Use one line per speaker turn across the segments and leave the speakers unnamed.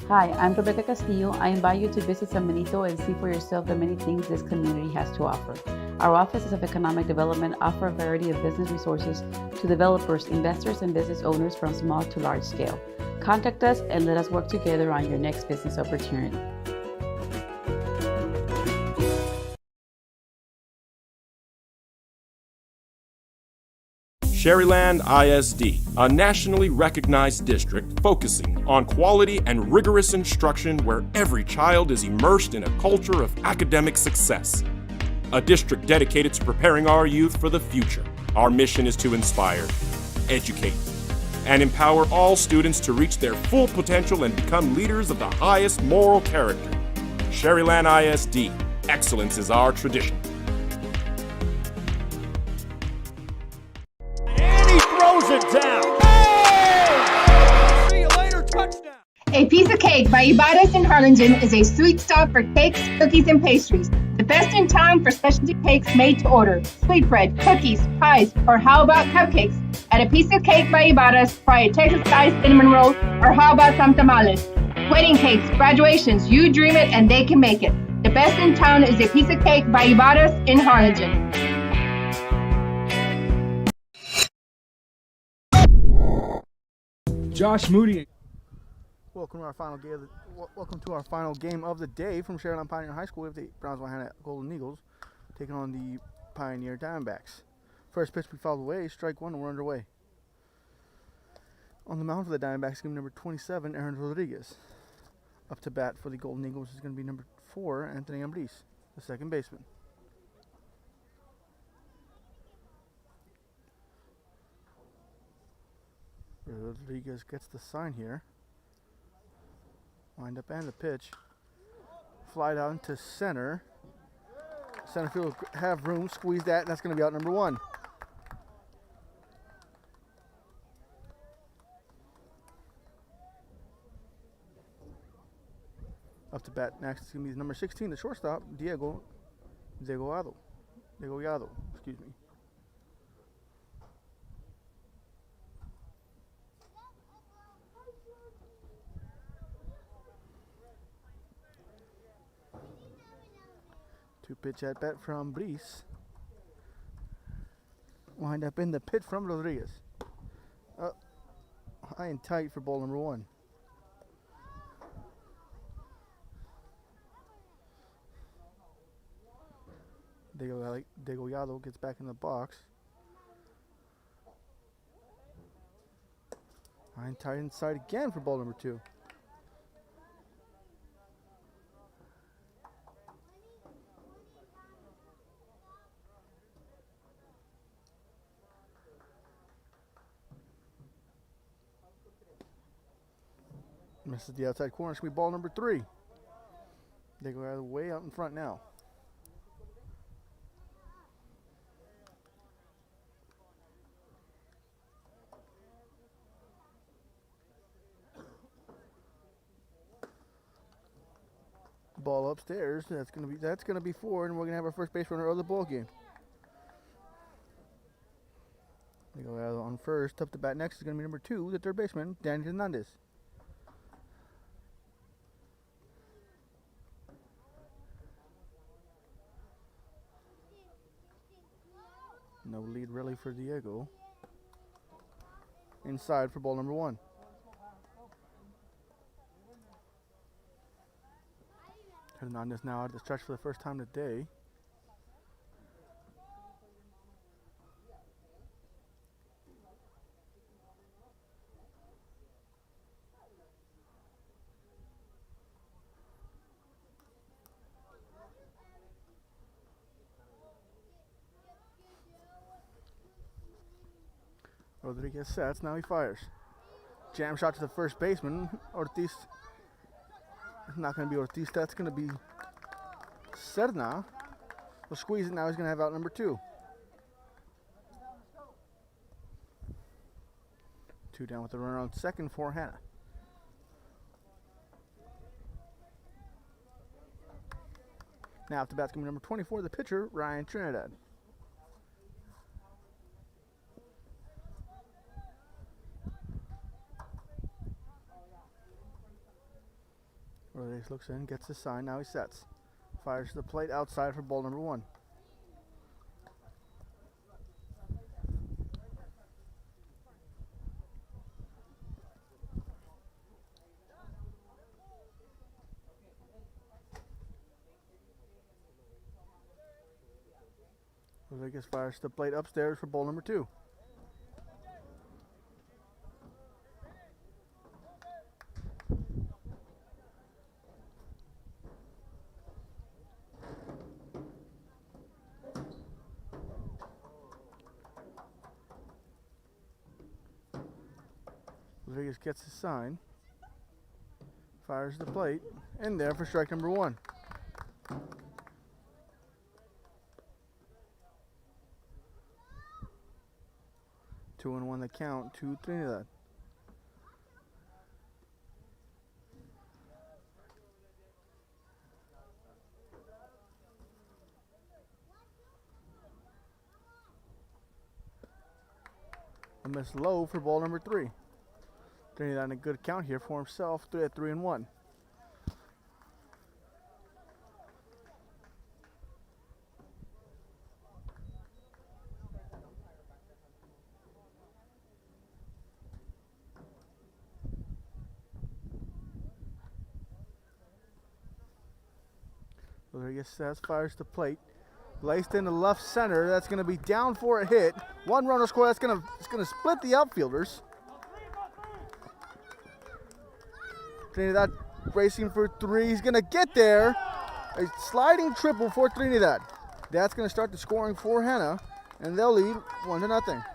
Hi, I'm Rebecca Castillo. I invite you to visit San Benito and see for yourself the many things this community has to offer. Our offices of economic development offer a variety of business resources to developers, investors, and business owners from small to large scale. Contact us and let us work together on your next business opportunity.
Sharyland ISD, a nationally recognized district focusing on quality and rigorous instruction where every child is immersed in a culture of academic success. A district dedicated to preparing our youth for the future. Our mission is to inspire, educate, and empower all students to reach their full potential and become leaders of the highest moral character. Sharyland ISD, excellence is our tradition.
It down. Hey! See you later, touchdown.
A Piece of Cake by Ibadas in Harlingen is a sweet stop for cakes, cookies, and pastries. The best in town for specialty cakes made to order. Sweetbread, cookies, pies, or how about cupcakes? At A Piece of Cake by Ibadas, try a Texas-style cinnamon roll, or how about some tamales? Wedding cakes, graduations, you dream it and they can make it. The best in town is A Piece of Cake by Ibadas in Harlingen.
Josh Moody.
Welcome to our final game of the day from Sharyland Pioneer High School. We have the Brownsville Hanna Golden Eagles taking on the Pioneer Diamondbacks. First pitch we fouled away, strike one, and we're underway. On the mound for the Diamondbacks, game number 27, Aaron Rodriguez. Up to bat for the Golden Eagles is going to be number 4, Anthony Ambris, the second baseman. Rodriguez gets the sign here. Wind up and the pitch. Fly down to center. Center field will have room. Squeeze that. That's going to be out number 1. Up to bat next is going to be number 16, the shortstop, Diego Yado. Excuse me. Two pitch at bat from Brice. Wind up in the pit from Rodriguez. High and tight for ball number 1. Degollado gets back in the box. High and tight inside again for ball number 2. Misses the outside corner. It's going to be ball number 3. They go out of the way out in front now. Ball upstairs. That's gonna be 4, and we're gonna have our first base runner of the ball game. They go out on first. Up to bat next is gonna be number 2, the third baseman, Danny Hernandez. No lead really for Diego. Inside for ball number 1. Hernandez now out of the stretch for the first time today. Rodriguez sets, now he fires. Jam shot to the first baseman. Ortiz. It's not going to be Ortiz, that's going to be Serna. We'll squeeze it, now he's going to have out number 2. 2 down with the runner on second for Hanna. Now up to bat's going to be number 24, the pitcher, Ryan Trinidad. Rodriguez looks in, gets the sign, now he sets. Fires to the plate outside for ball number 1. Rodriguez fires to the plate upstairs for ball number 2. Rodriguez gets the sign, fires the plate, in there for strike number 1. Two and 1 the count to Trinidad. A miss low for ball number 3. Trinidad in a good count here for himself, 3 and 1. Rodriguez says, fires the plate. Laced into left center. That's going to be down for a hit. 1 runner score. That's going to split the outfielders. Trinidad racing for 3. He's going to get there. A sliding triple for Trinidad. That's going to start the scoring for Hanna, and they'll lead 1-0.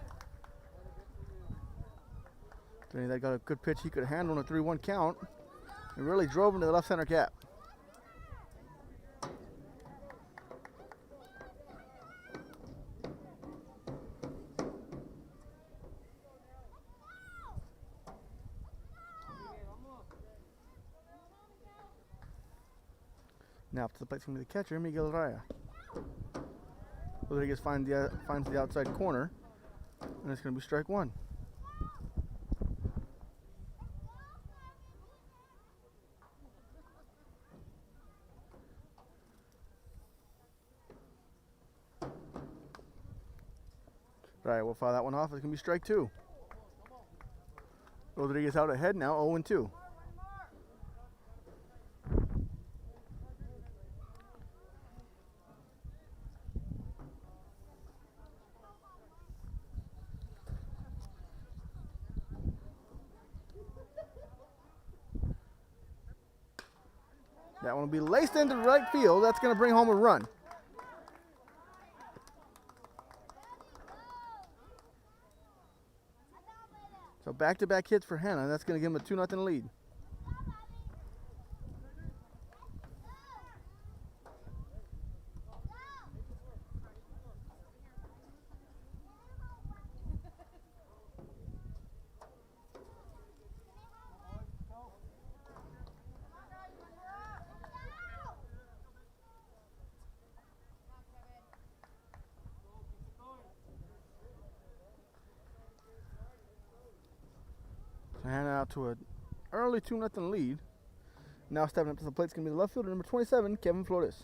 Trinidad got a good pitch he could handle on a 3-1 count. And really drove into the left center cap. Now up to the plate from the catcher, Miguel Raya. Rodriguez finds the outside corner, and it's going to be strike 1. Raya will foul that one off. It's going to be strike 2. Rodriguez out ahead now, 0-2. That one will be laced into right field. That's going to bring home a run. So back-to-back hits for Hanna. That's going to give him a 2-0 lead. Hanna out to an early 2-0 lead. Now stepping up to the plate is going to be the left fielder, number 27, Kevin Flores.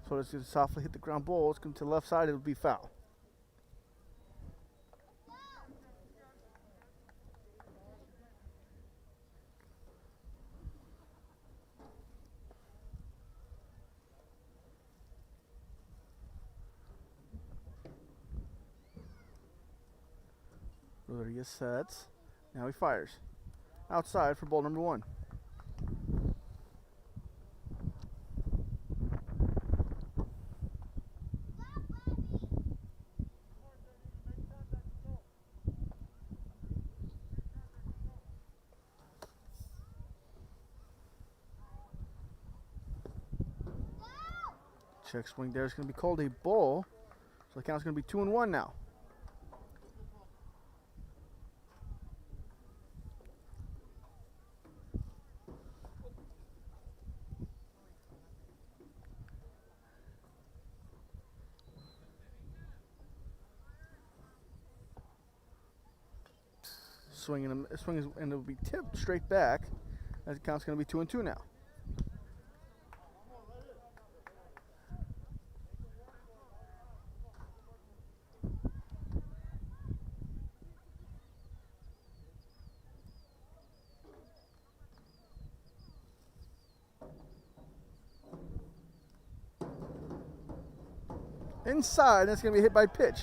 Flores going to softly hit the ground ball. It's going to the left side. It will be foul. Rodriguez sets. Now he fires. Outside for ball number 1. Check swing there is going to be called a ball. So the count's going to be 2-1 now. swing and it'll be tipped straight back. That count's going to be 2-2 now. Inside, that's going to be hit by pitch.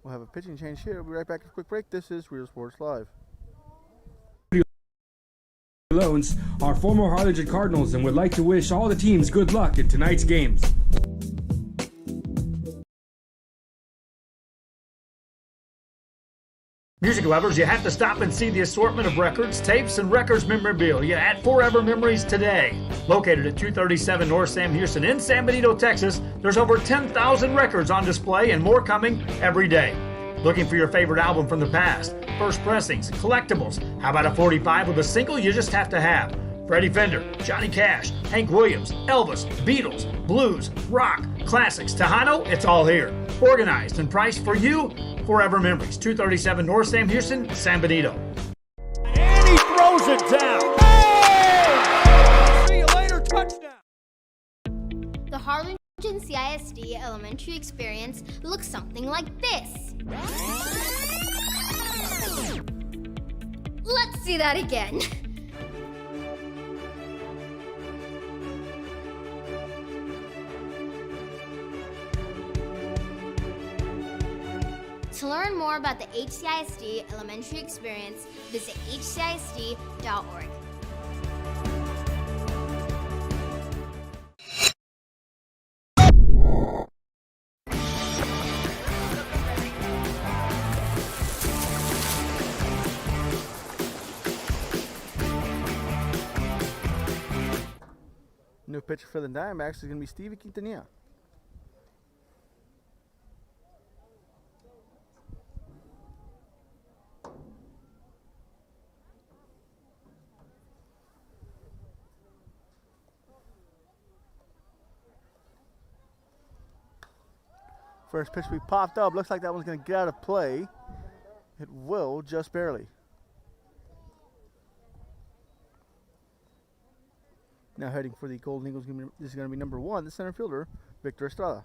We'll have a pitching change here. We'll be right back after a quick break. This is Real Sports Live.
Loans are former Harlingen Cardinals and would like to wish all the teams good luck in tonight's games.
Music lovers, you have to stop and see the assortment of records, tapes, and records memorabilia at Forever Memories today. Located at 237 North Sam Houston in San Benito, Texas, there's over 10,000 records on display and more coming every day. Looking for your favorite album from the past, first pressings, collectibles? How about a 45 with a single you just have to have? Freddie Fender, Johnny Cash, Hank Williams, Elvis, Beatles, blues, rock, classics, Tejano, it's all here. Organized and priced for you. Forever Memories, 237 North Sam Houston, San Benito. And he throws it down. Hey! See you later, touchdown.
The Harlingen CISD elementary experience looks something like this. Let's see that again. To learn more about the HCISD elementary experience, visit hcisd.org.
New pitcher for the Diamondbacks is going to be Stevie Quintanilla. First pitch we popped up. Looks like that one's going to get out of play. It will, just barely. Now heading for the Golden Eagles, this is going to be number 1, the center fielder, Victor Estrada.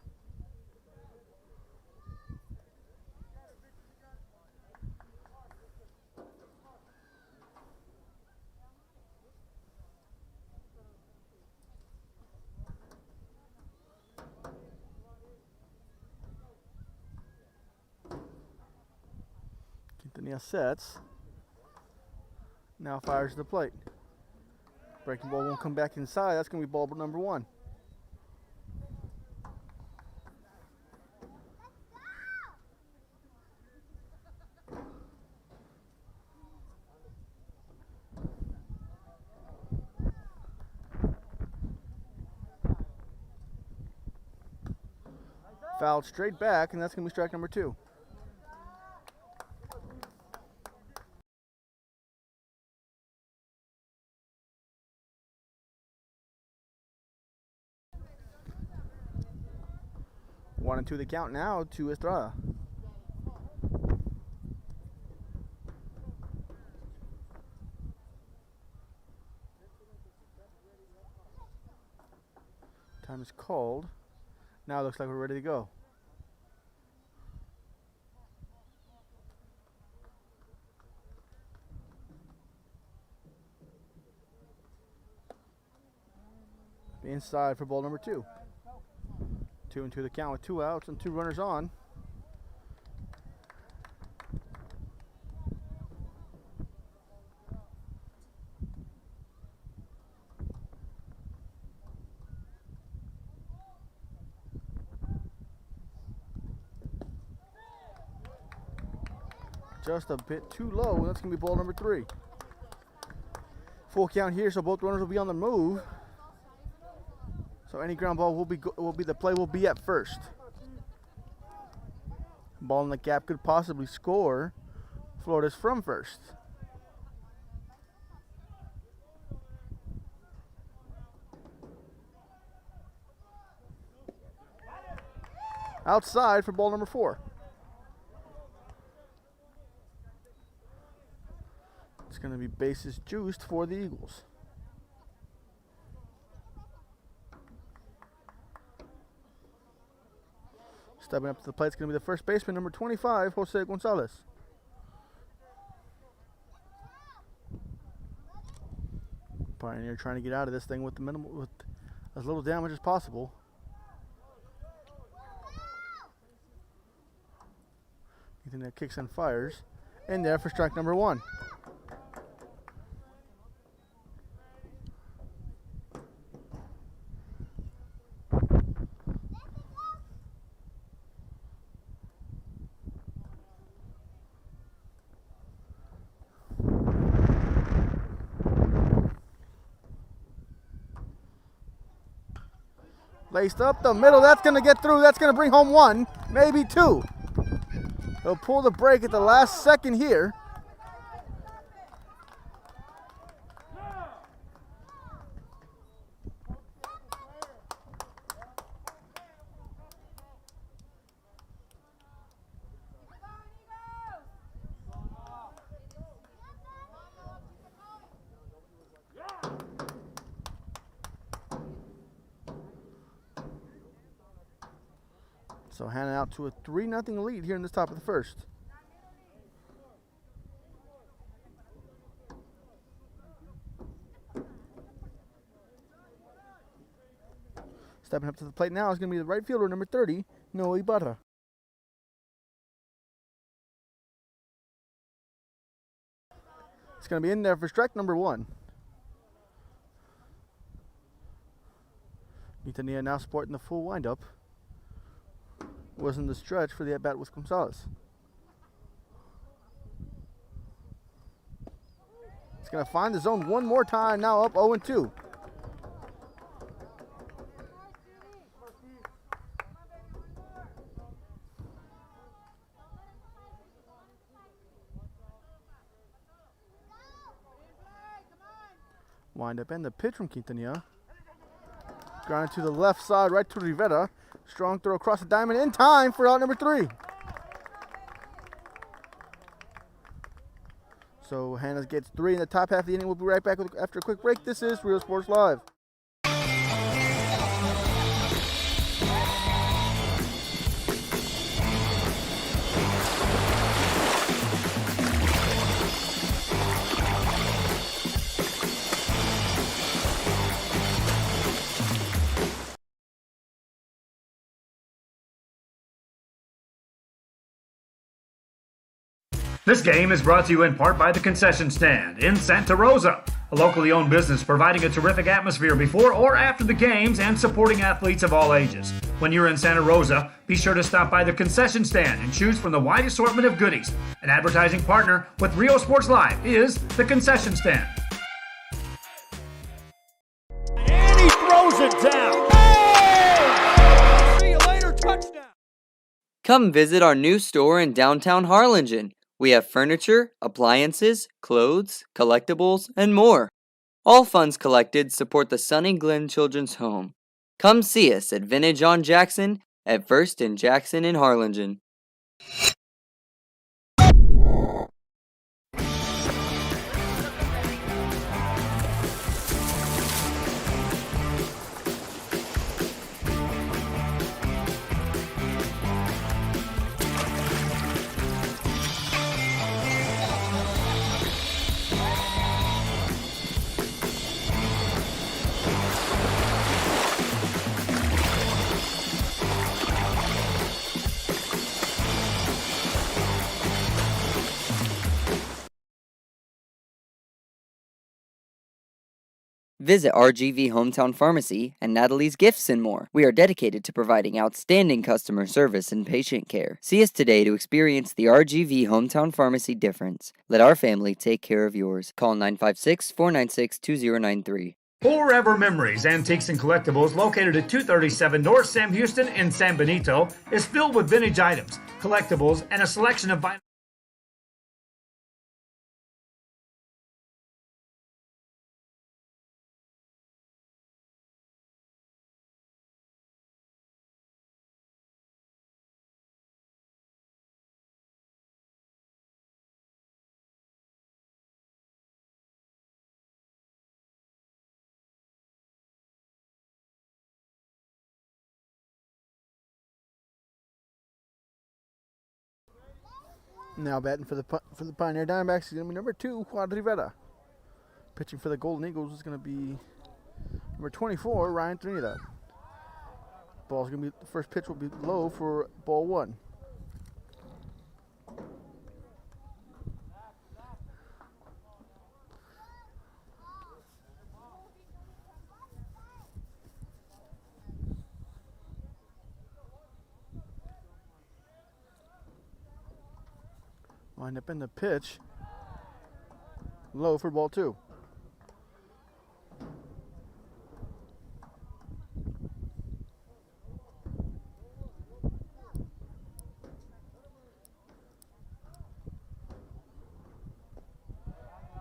Quintanilla sets. Now fires to the plate. Breaking ball won't come back inside. That's going to be ball number 1. Fouled straight back, and that's going to be strike number 2. One and two the count now to Estrada. Time is called. Now it looks like we're ready to go. Inside for ball number 2. 2-2 the count with 2 outs and 2 runners on. Just a bit too low, and that's going to be ball number 3. Full count here, so both runners will be on the move. So any ground ball the play will be at first. Ball in the gap could possibly score. Florida's from first. outside for ball number 4. It's going to be bases juiced for the Eagles. Stepping up to the plate is going to be the first baseman, number 25, Jose Gonzalez. Pioneer trying to get out of this thing with as little damage as possible. Ethan that kicks and fires. In there for strike number 1. Laced up the middle, that's going to get through. That's going to bring home 1, maybe 2. They'll pull the break at the last second here. So Hanna out to a 3-0 lead here in this top of the first. Stepping up to the plate now is going to be the right fielder, number 30, Noah Ibarra. It's going to be in there for strike number 1. Quintanilla now sporting the full windup. Wasn't the stretch for the at-bat with Gonzalez. It's going to find the zone one more time, now up 0-2. Wind up and the pitch from Quintanilla. Grounded to the left side, right to Rivera. Strong throw across the diamond in time for out number 3. So Hanna gets 3 in the top half of the inning. We'll be right back after a quick break. This is Real Sports Live.
This game is brought to you in part by the Concession Stand in Santa Rosa, a locally owned business providing a terrific atmosphere before or after the games and supporting athletes of all ages. When you're in Santa Rosa, be sure to stop by the Concession Stand and choose from the wide assortment of goodies. An advertising partner with Rio Sports Live is the Concession Stand.
And he throws it down. Hey! See you later, touchdown.
Come visit our new store in downtown Harlingen. We have furniture, appliances, clothes, collectibles, and more. All funds collected support the Sunny Glen Children's Home. Come see us at Vintage on Jackson at First and Jackson in Harlingen. Visit RGV Hometown Pharmacy and Natalie's Gifts and more. We are dedicated to providing outstanding customer service and patient care. See us today to experience the RGV Hometown Pharmacy difference. Let our family take care of yours. Call 956-496-2093.
Forever Memories, Antiques and Collectibles, located at 237 North Sam Houston in San Benito, is filled with vintage items, collectibles, and a selection of vinyl.
Now batting for the Pioneer Diamondbacks is going to be number 2, Juan Rivera. Pitching for the Golden Eagles is going to be number 24, Ryan Trinidad. Ball's going to be, the first pitch will be low for ball 1. Wind up in the pitch. Low for ball 2.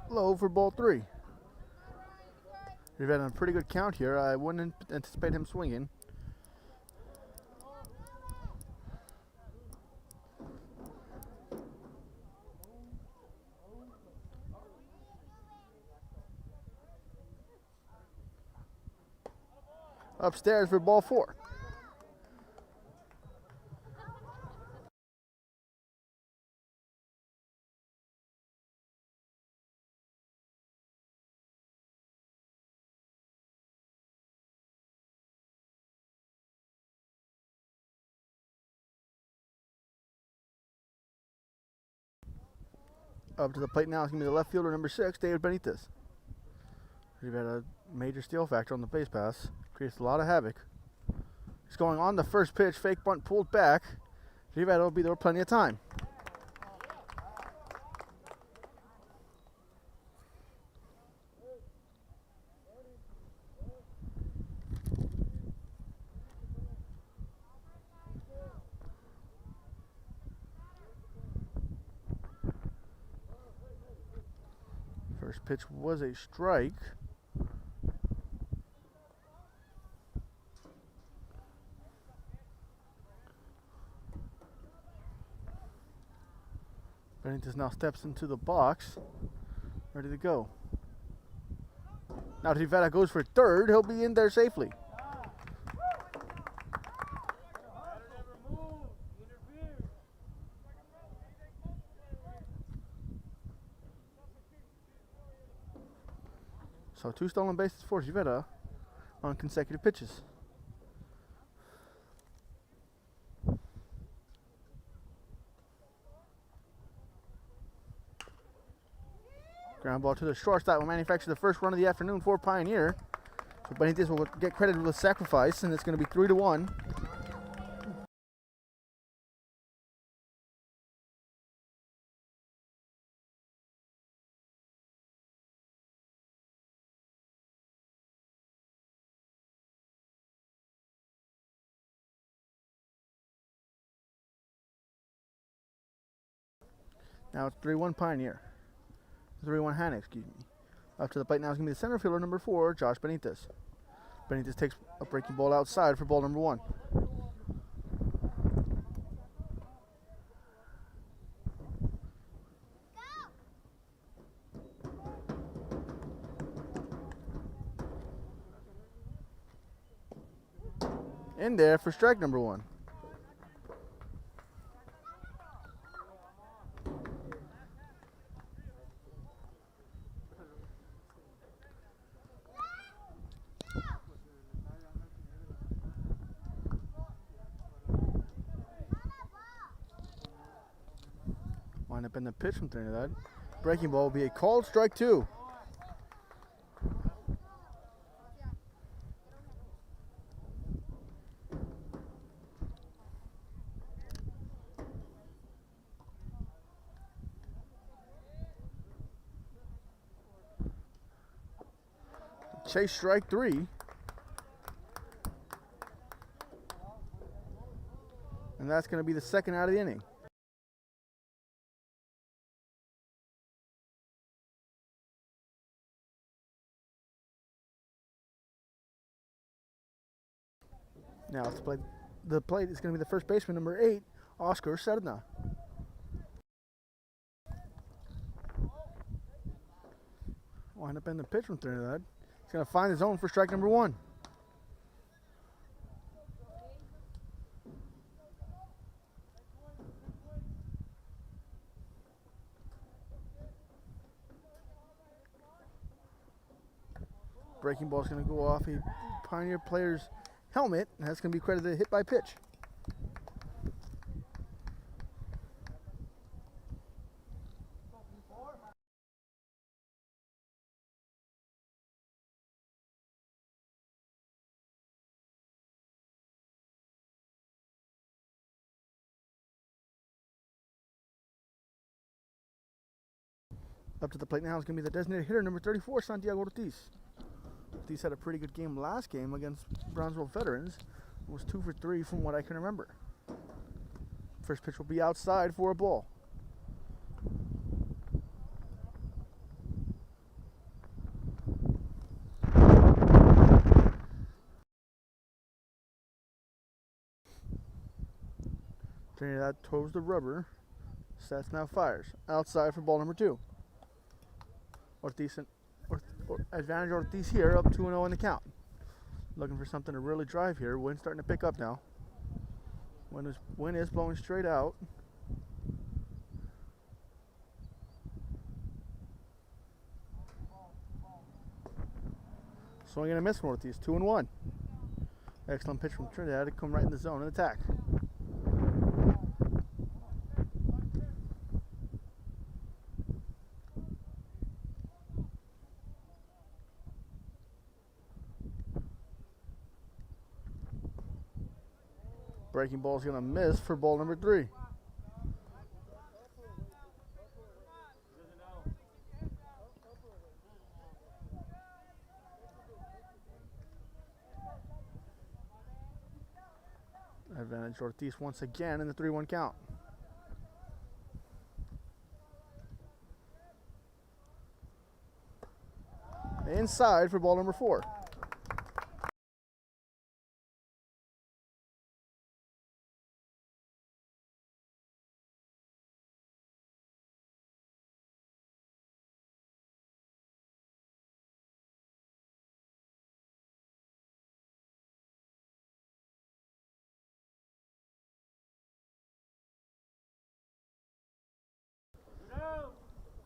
Low for ball 3. We've had a pretty good count here. I wouldn't anticipate him swinging. Upstairs for ball 4. Up to the plate now is going to be the left fielder, number 6, David Benitez. We've had a major steal factor on the base pass. Creates a lot of havoc. He's going on the first pitch. Fake bunt pulled back. Rivera will be there plenty of time. First pitch was a strike. Benitez now steps into the box, ready to go. Now Rivera goes for third. He'll be in there safely. So 2 stolen bases for Rivera on consecutive pitches. Ground ball to the shortstop will manufacture the first run of the afternoon for Pioneer. So Benitez will get credited with sacrifice, and it's going to be 3-1. Now it's 3-1 Pioneer. 3-1 Hanna, excuse me. Up to the plate now is going to be the center fielder, number 4, Josh Benitez. Benitez takes a breaking ball outside for ball number 1. In there for strike number 1. Wind up in the pitch from Trinidad. Breaking ball will be a called strike 2. Chase strike 3. And that's going to be the second out of the inning. Now it's the plate is going to be the first baseman, number 8, Oscar Serna. Wind up in the pitch from Trinidad. He's going to find his zone for strike number 1. Breaking ball is going to go off a Pioneer player's helmet, and that's going to be credited hit by pitch. Up to the plate now is going to be the designated hitter, number 34, Santiago Ortiz. Ortiz had a pretty good game last game against Brownsville Veterans. It was 2 for 3 from what I can remember. First pitch will be outside for a ball. Trinidad toes the rubber. Stats now fires. Outside for ball number 2. Ortiz advantage Ortiz here, up 2-0 in the count. Looking for something to really drive here. Wind's starting to pick up now. Wind is blowing straight out. Swing and a miss from Ortiz, 2-1. Excellent pitch from Trinidad to come right in the zone and attack. Breaking ball is going to miss for ball number 3. Advantage Ortiz once again in the 3-1 count. Inside for ball number 4.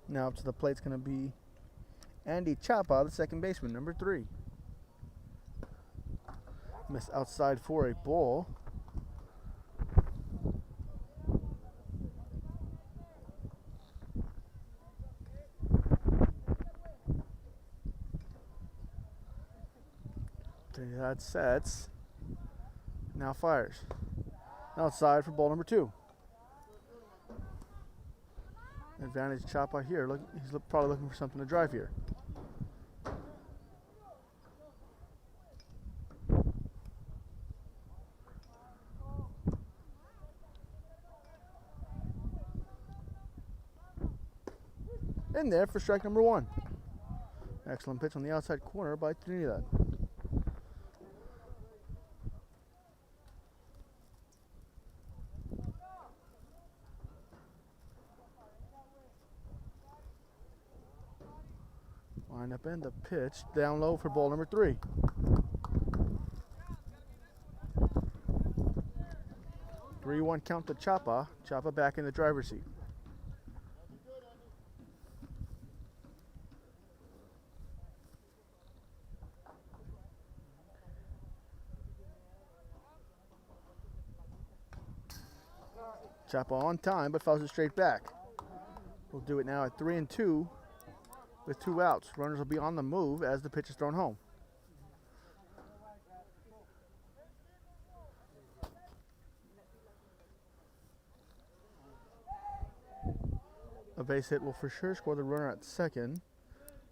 Now up to the plate is going to be Andy Chapa, the second baseman, number 3. Miss outside for a ball. That sets. Now fires. Outside for ball number 2. Advantage Chapa here. Look, he's probably looking for something to drive here. In there for strike number 1. Excellent pitch on the outside corner by Trinidad. Line up in the pitch, down low for ball number 3. Three-one count to Chapa. Chapa back in the driver's seat. Chapa on time, but fouls it straight back. We'll do it now at 3-2. With 2 outs, runners will be on the move as the pitch is thrown home. A base hit will for sure score the runner at second,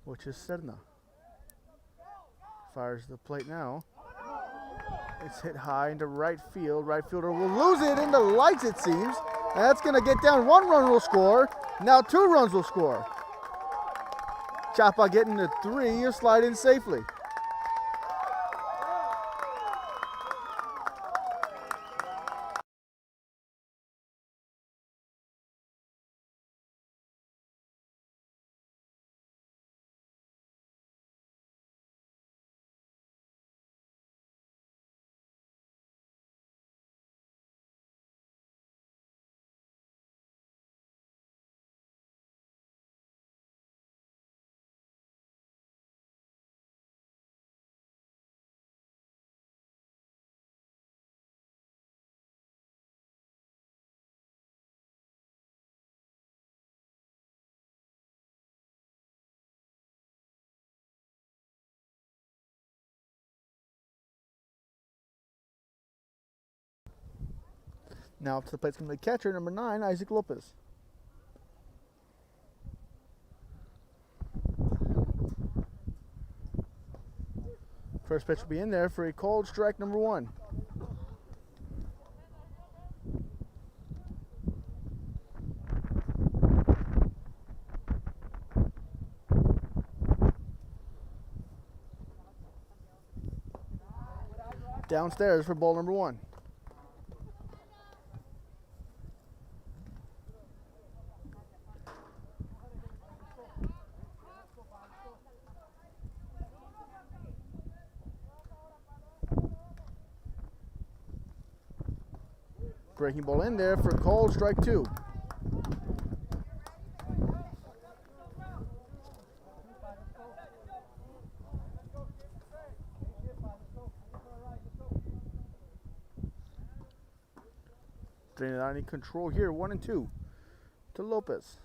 which is Serna. Fires the plate now. It's hit high into right field. Right fielder will lose it in the lights, it seems. And that's going to get down. 1 run will score. Now 2 runs will score. Chapa getting to 3, you'll slide in safely. Now up to the plate is going to be the catcher, number 9, Isaac Lopez. First pitch will be in there for a called strike, number 1. Downstairs for ball number 1. Breaking ball in there for a called strike 2. Trinidad in control here, 1 and 2 to Lopez.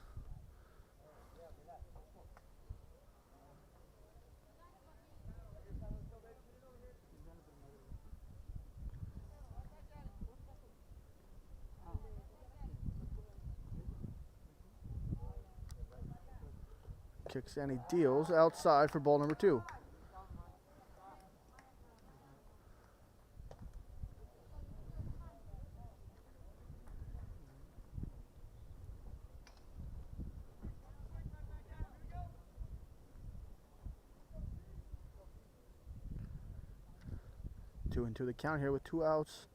Kicks and he deals outside for ball number 2. Two into the count here with 2 outs.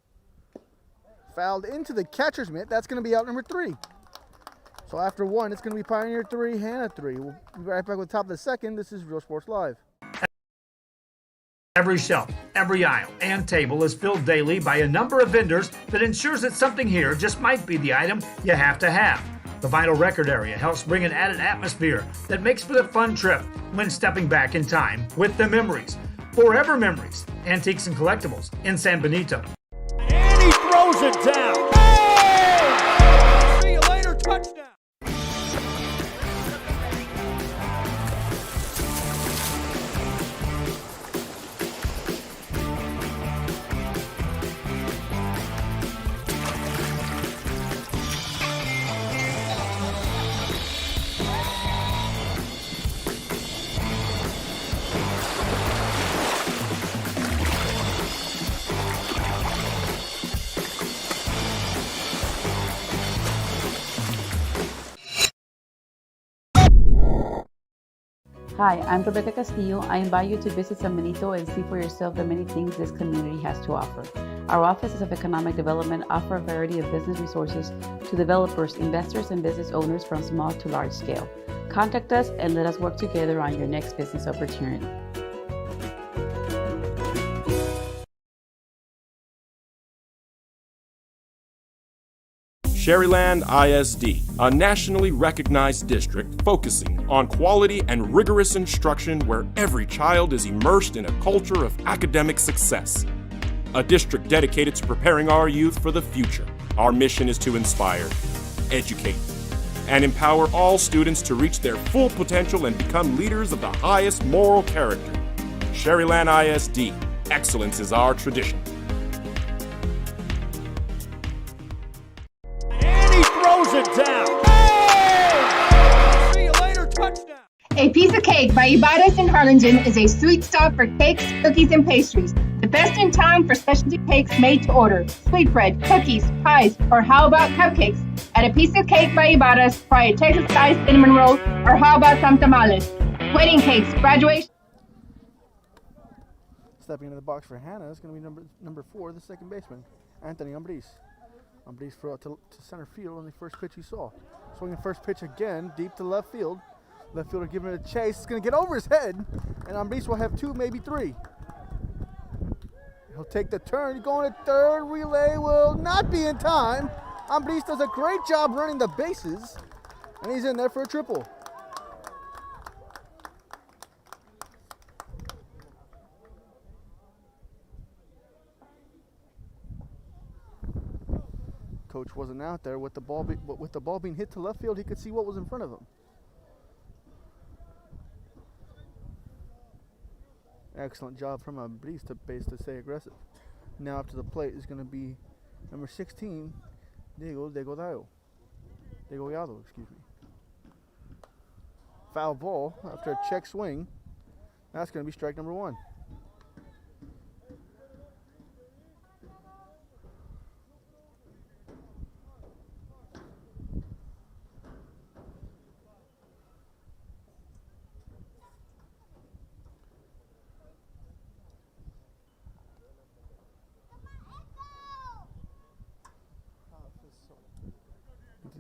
Fouled into the catcher's mitt. That's going to be out number 3. So after 1, it's going to be Pioneer 3, Hanna 3. We'll be right back with the top of the second. This is Real Sports Live.
Every shelf, every aisle, and table is filled daily by a number of vendors that ensures that something here just might be the item you have to have. The vinyl record area helps bring an added atmosphere that makes for a fun trip when stepping back in time with the memories. Forever Memories, Antiques and Collectibles in San Benito.
And he throws it down. Hey! See you later, touchdown.
Hi, I'm Rebecca Castillo. I invite you to visit San Benito and see for yourself the many things this community has to offer. Our offices of economic development offer a variety of business resources to developers, investors, and business owners from small to large scale. Contact us and let us work together on your next business opportunity.
Sharyland ISD, a nationally recognized district focusing on quality and rigorous instruction where every child is immersed in a culture of academic success. A district dedicated to preparing our youth for the future. Our mission is to inspire, educate, and empower all students to reach their full potential and become leaders of the highest moral character. Sharyland ISD, excellence is our tradition.
Throws it down. Hey! See you later, touchdown.
A Piece of Cake by Ibadas in Harlingen is a sweet stop for cakes, cookies, and pastries. The best in town for specialty cakes made to order. Sweetbread, cookies, pies, or how about cupcakes? At A Piece of Cake by Ibadas, try a Texas-sized cinnamon roll, or how about some tamales? Wedding cakes, graduation.
Stepping into the box for Hanna is going to be number 4, the second baseman, Anthony Ambriz. Ambriz threw out to center field on the first pitch he saw. Swinging first pitch again, deep to left field. Left fielder giving it a chase. It's going to get over his head, and Ambriz will have 2, maybe 3. He'll take the turn. Going to third. Relay will not be in time. Ambriz does a great job running the bases, and he's in there for a triple. Coach wasn't out there with the ball, with the ball being hit to left field. He could see what was in front of him. Excellent job from Ambriz to stay aggressive. Now up to the plate is going to be number 16, Degollado, excuse me. Foul ball after a check swing. That's going to be strike number 1.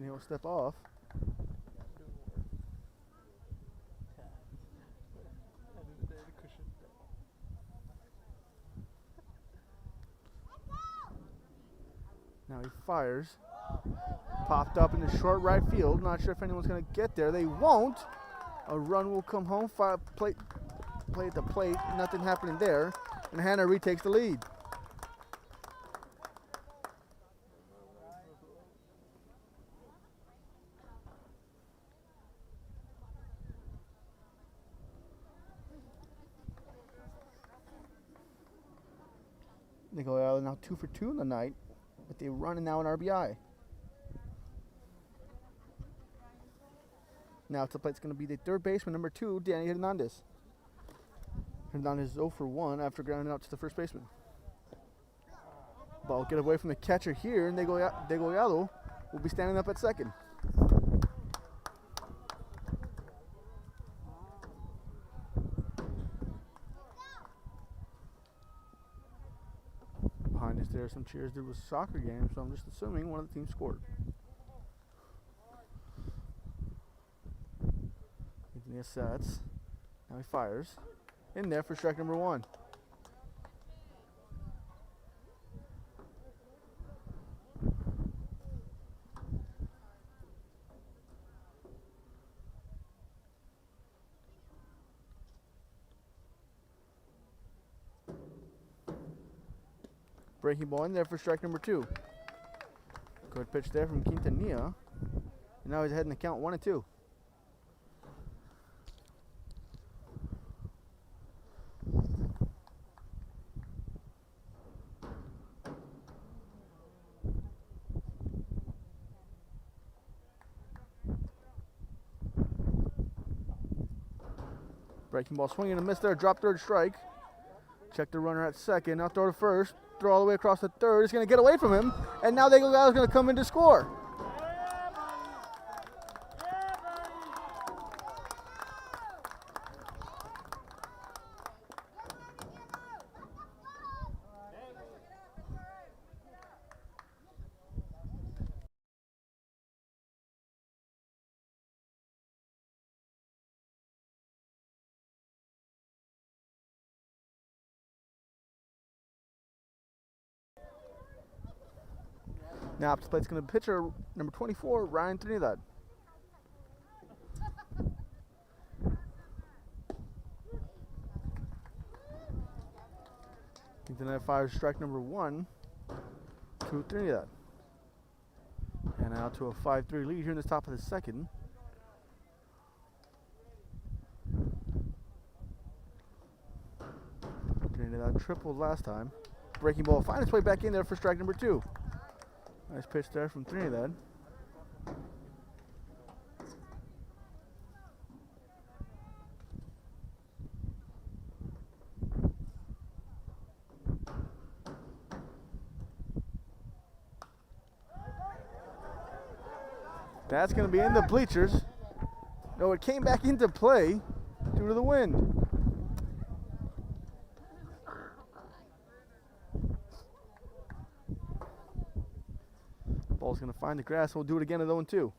He'll step off. Now he fires. Popped up in the short right field. Not sure if anyone's going to get there. They won't. A run will come home. Play at the plate. Nothing happening there. And Hanna retakes the lead. Degollado now 2 for 2 in the night, but they run now an RBI. Now at the plate's going to be the third baseman, number 2, Danny Hernandez. Hernandez is 0 for 1 after grounding out to the first baseman. Ball get away from the catcher here, and Degollado will be standing up at second. Behind us there, some cheers. There was a soccer game, so I'm just assuming one of the teams scored. Anthony sets. Now he fires. In there for strike number 1. Breaking ball in there for strike number 2. Good pitch there from Quintanilla. And now he's ahead in the count 1-2. Breaking ball swinging and a miss there. Drop third strike. Check the runner at second. Now throw to first. Throw all the way across the third. He's going to get away from him. And now Degollado's going to come in to score. Now up to the plate's going to pitcher number 24, Ryan Trinidad. Trinidad fires strike number 1 to Trinidad. And now to a 5-3 lead here in the top of the second. Trinidad tripled last time. Breaking ball finds its way back in there for strike number 2. Nice pitch there from Trinidad. That's going to be in the bleachers. No, it came back into play due to the wind. Ball's going to find the grass. We'll do it again at 0-2.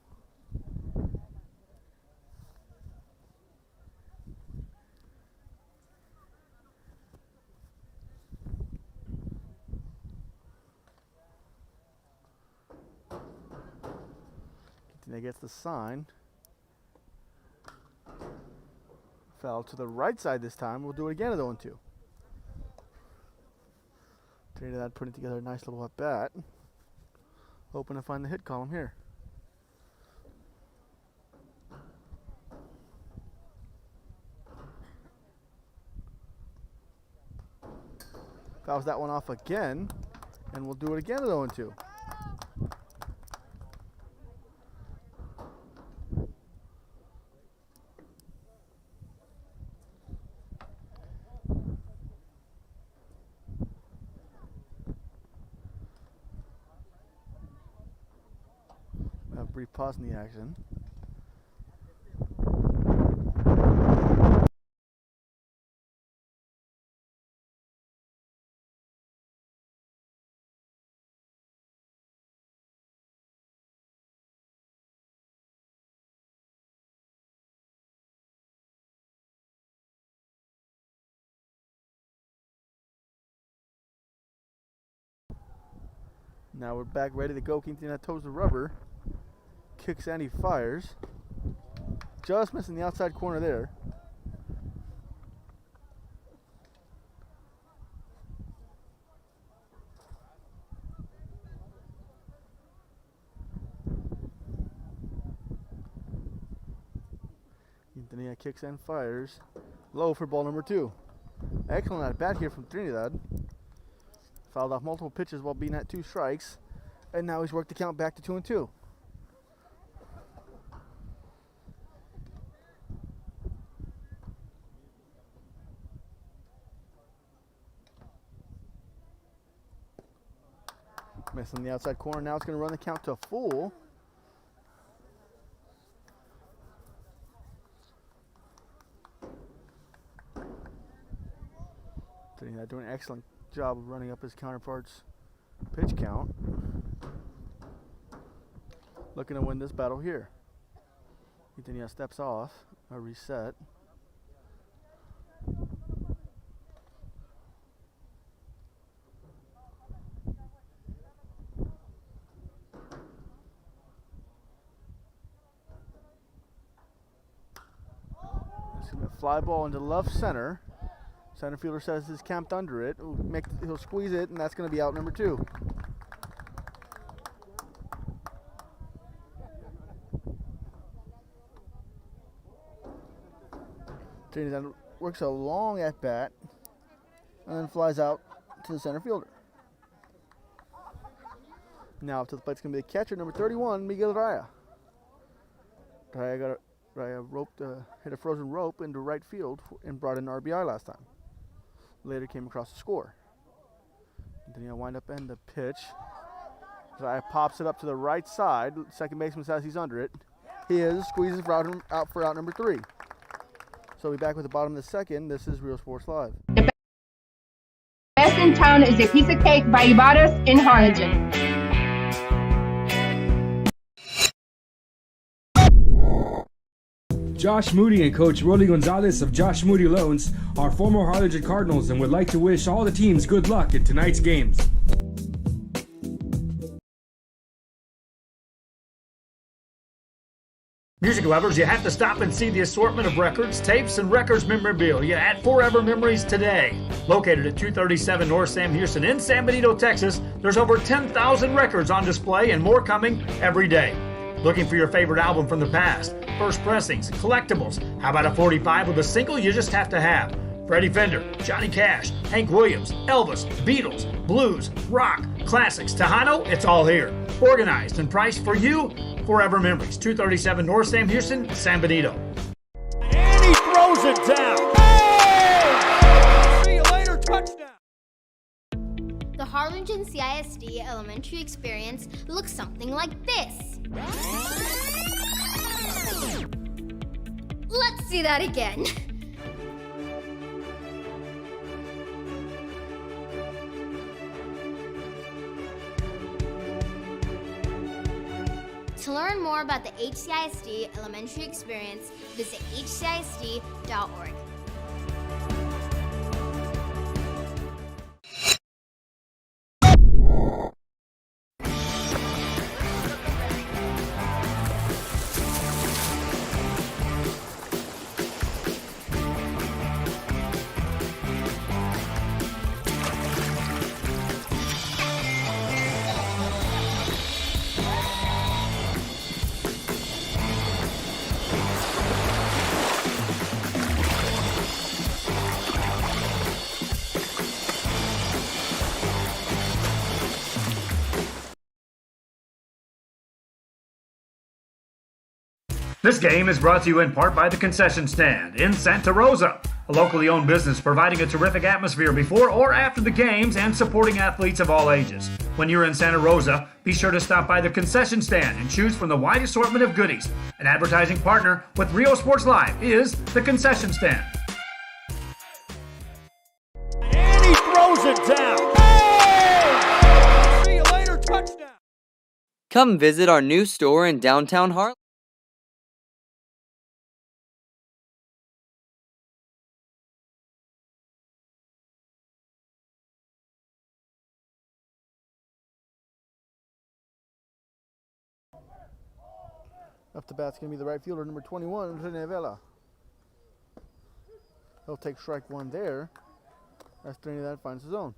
They gets the sign. Foul to the right side this time. We'll do it again at 0-2. Trinidad putting together a nice little at bat. Hoping to find the hit column here. Fouls that one off again, and we'll do it again at 0-2. brief pause in the action. Now we're back ready to go. Quintanilla toes the rubber. Kicks and he fires. Just missing the outside corner there. Quintanilla kicks and fires. Low for ball number 2. Excellent at bat here from Trinidad. Fouled off multiple pitches while being at 2 strikes. And now he's worked the count back to 2-2. Missing the outside corner. Now it's going to run the count to full. Trinidad doing an excellent job of running up his counterpart's pitch count. Looking to win this battle here. Quintanilla steps off. A reset. This is going to fly ball into left center. Center fielder says he's camped under it. He'll squeeze it, and that's going to be out number 2. Trinidad works a long at bat and then flies out to the center fielder. Now up to the plate's going to be the catcher, number 31, Miguel Raya. Raya hit a frozen rope into right field and brought in RBI last time. Later came across the score. Quintanilla wind up and the pitch. Raya pops it up to the right side. Second baseman says he's under it. He is. Squeezes out for out number 3. So we'll be back with the bottom of the second. This is Real Sports Live.
The best in town is a piece of cake by Ibarra's in Harlingen.
Josh Moody and Coach Rolly Gonzalez of Josh Moody Loans are former Harlingen Cardinals and would like to wish all the teams good luck in tonight's games.
Music lovers, you have to stop and see the assortment of records, tapes, and records memorabilia at Forever Memories today. Located at 237 North Sam Houston in San Benito, Texas, there's over 10,000 records on display and more coming every day. Looking for your favorite album from the past, first pressings, collectibles. How about a 45 with a single you just have to have? Freddie Fender, Johnny Cash, Hank Williams, Elvis, Beatles, blues, rock, classics, Tejano, it's all here. Organized and priced for you. Forever Memories, 237 North Sam Houston, San Benito.
And he throws it down. Hey! See you later, touchdown.
The Harlingen CISD elementary experience looks something like this. Let's see that again. To learn more about the HCISD elementary experience, visit hcisd.org.
This game is brought to you in part by the concession stand in Santa Rosa. a locally owned business providing a terrific atmosphere before or after the games and supporting athletes of all ages. When you're in Santa Rosa, be sure to stop by the concession stand and choose from the wide assortment of goodies. An advertising partner with Rio Sports Live is the concession stand.
And he throws it down. Hey! See you later, touchdown.
Come visit our new store in downtown Harlingen.
Up to bat's going to be the right fielder, number 21, Rene Vela. He'll take strike one there as Trinidad finds his own.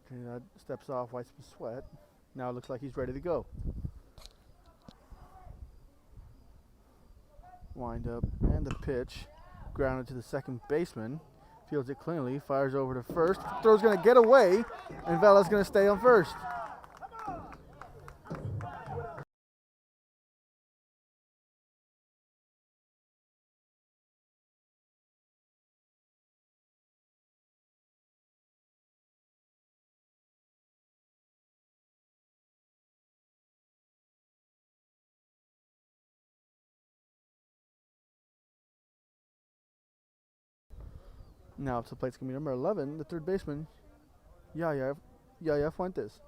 Trinidad steps off, wipes some sweat. Now it looks like he's ready to go. Wind up and the pitch. Grounded to the second baseman. Fields it cleanly, fires over to first. Throw's going to get away, and Vela's going to stay on first. Now up to the plate's going to be number 11, the third baseman, Yaya Fuentes.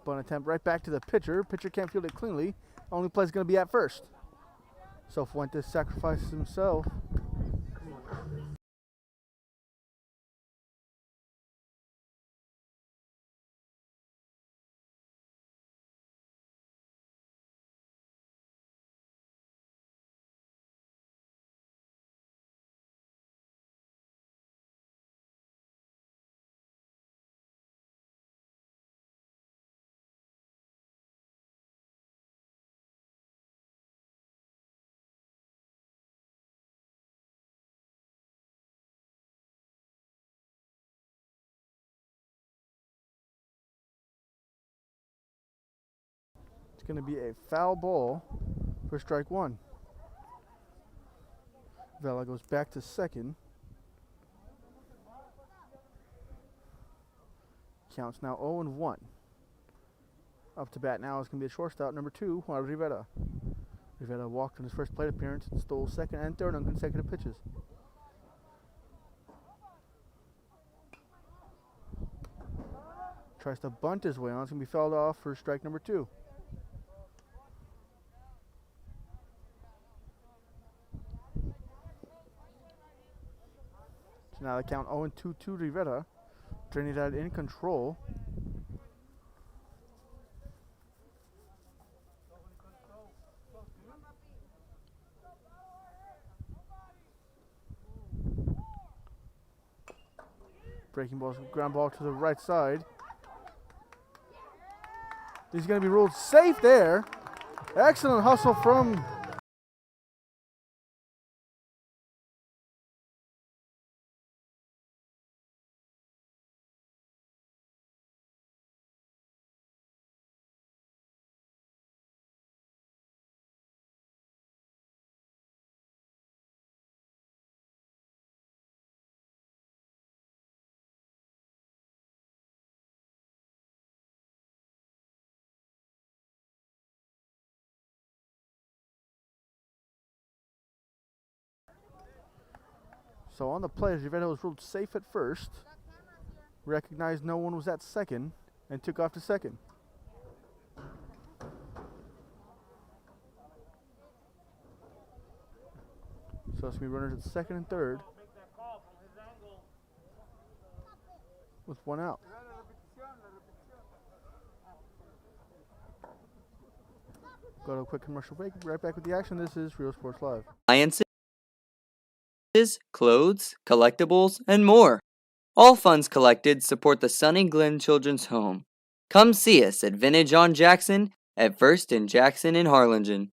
Bunt attempt right back to the pitcher. Pitcher can't field it cleanly. Only play's going to be at first. So Fuentes sacrifices himself. It's going to be a foul ball for strike one. Vela goes back to second. Counts now 0-1. Up to bat now is going to be a shortstop, number 2, Juan Rivera. Rivera walked in his first plate appearance and stole second and third on consecutive pitches. Tries to bunt his way on. It's going to be fouled off for strike number 2. So now the count 0-2 to Rivera. Trinidad in control. Breaking balls, ground ball to the right side. He's going to be ruled safe there. Excellent hustle from So on the play, Rivera was ruled safe at first, recognized no one was at second, and took off to second. So it's going to be runners at second and third with one out. Go to a quick commercial break. Right back with the action. This is Real Sports Live.
Appliances, clothes, collectibles, and more. All funds collected support the Sunny Glen Children's Home. Come see us at Vintage on Jackson at First and Jackson in Harlingen.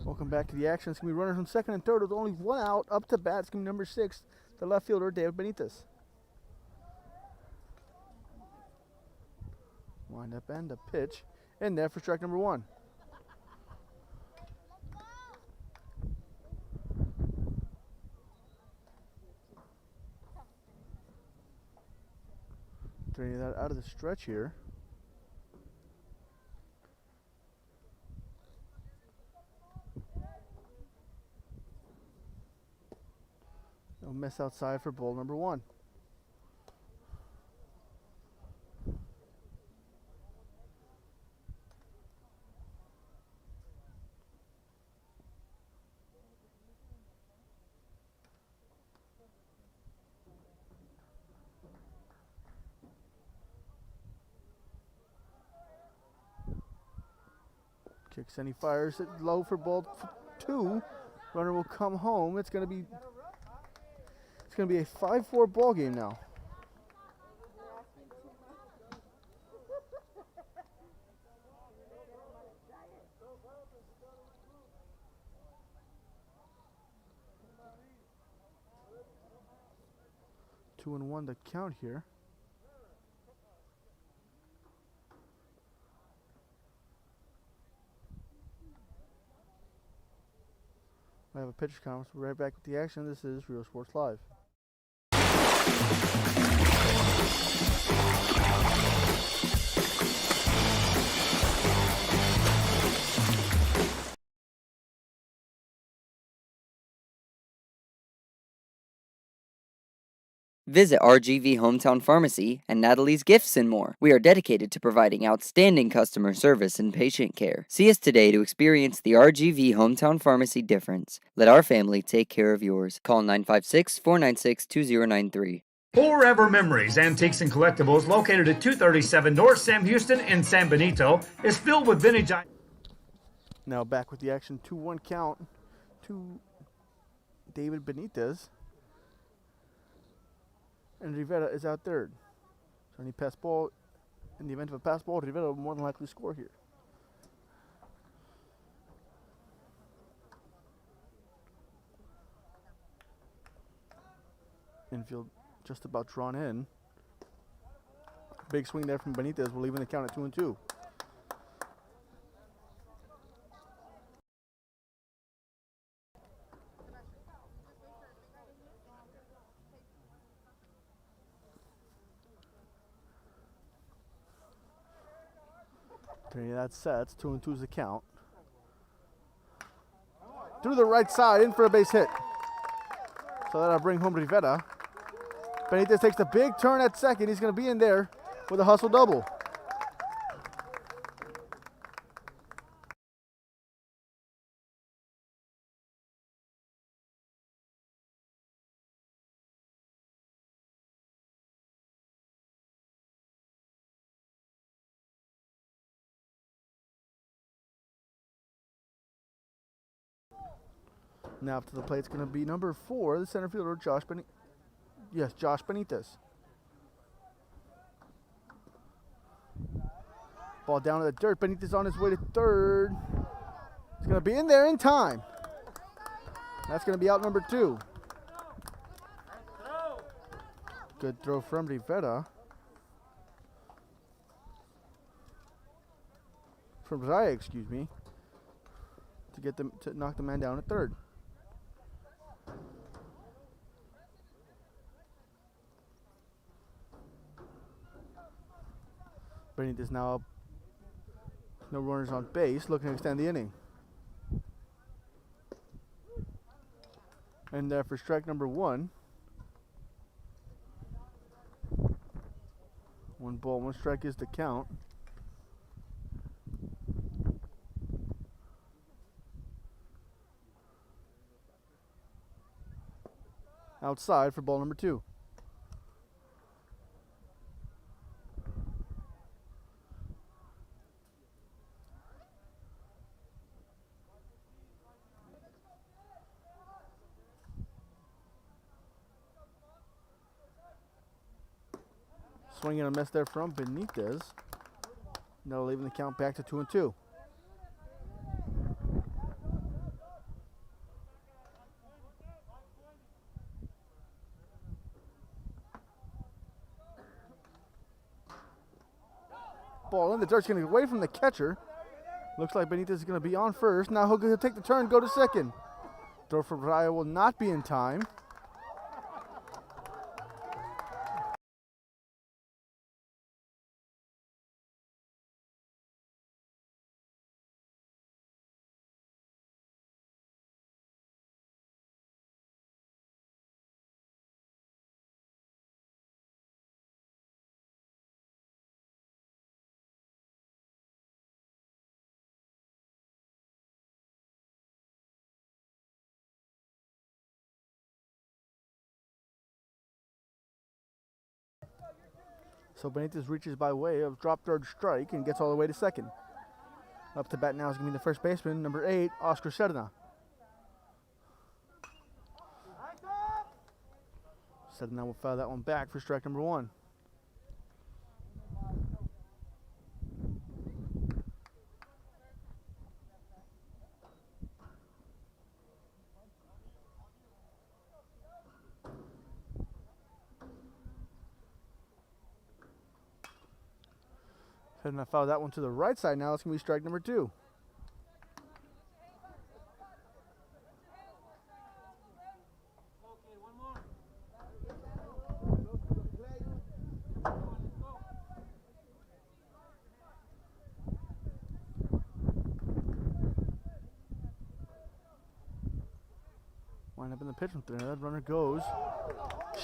Welcome back to the action. It's going to be runners on second and third with only one out. Up to bat, it's going to be number 6, the left fielder, David Benitez. Wind up and a pitch in there for strike number 1. Turning that out of the stretch here. No miss outside for ball number 1. Kicks and he fires it low for ball 2. Runner will come home. It's going to be a 5-4 ball game now. Two and one to count here. I have a pitcher conference. We're right back with the action. This is Real Sports Live.
Visit RGV Hometown Pharmacy and Natalie's Gifts and more. We are dedicated to providing outstanding customer service and patient care. See us today to experience the RGV Hometown Pharmacy difference. Let our family take care of yours. Call 956-496-2093.
Forever Memories, Antiques and Collectibles, located at 237 North Sam Houston in San Benito, is filled with vintage.
Now back with the action. 2-1 count to David Benitez. And Rivera is out third. So any pass ball, in the event of a pass ball, Rivera will more than likely score here. Infield just about drawn in. Big swing there from Benitez will even the count at 2-2. That sets. 2-2 is the count. Through the right side, in for a base hit. So that'll bring home Rivera. Benitez takes the big turn at second. He's going to be in there with a hustle double. Now up to the plate, it's going to be number 4, the center fielder, Josh Benitez. Ball down to the dirt. Benitez on his way to third. It's going to be in there in time. That's going to be out number 2. Good throw from Rivera. From Zaya, excuse me. To knock the man down at third. Benitez now up. No runners on base, looking to extend the inning. And there for strike number 1. 1 ball, 1 strike is the count. Outside for ball number 2. Swing and a miss there from Benitez. Now leaving the count back to 2-2. ball in. The dirt's going to get away from the catcher. Looks like Benitez is going to be on first. Now he'll take the turn, go to second. Throw for Raya will not be in time. So Benitez reaches by way of drop third strike and gets all the way to second. Up to bat now is going to be the first baseman, number 8, Oscar Serna. Serna will foul that one back for strike number 1. And I foul that one to the right side now. It's going to be strike number 2. Wind up in the pitch from there. That runner goes.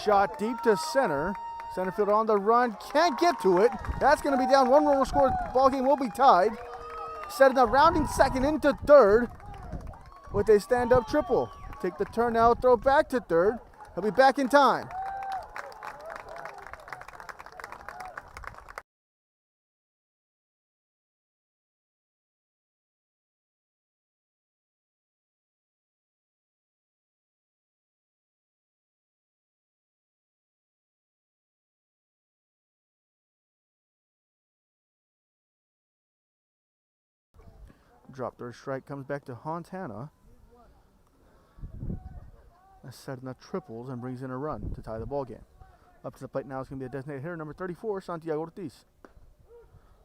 Shot deep to center. Center fielder on the run, can't get to it. That's going to be down. 1 run will score. Ball game will be tied. Serna rounding second into third with a stand-up triple. Take the turn now, throw back to third. He'll be back in time. Drop third strike comes back to Hanna. Serna triples and brings in a run to tie the ball game. Up to the plate now is going to be a designated hitter, number 34, Santiago Ortiz.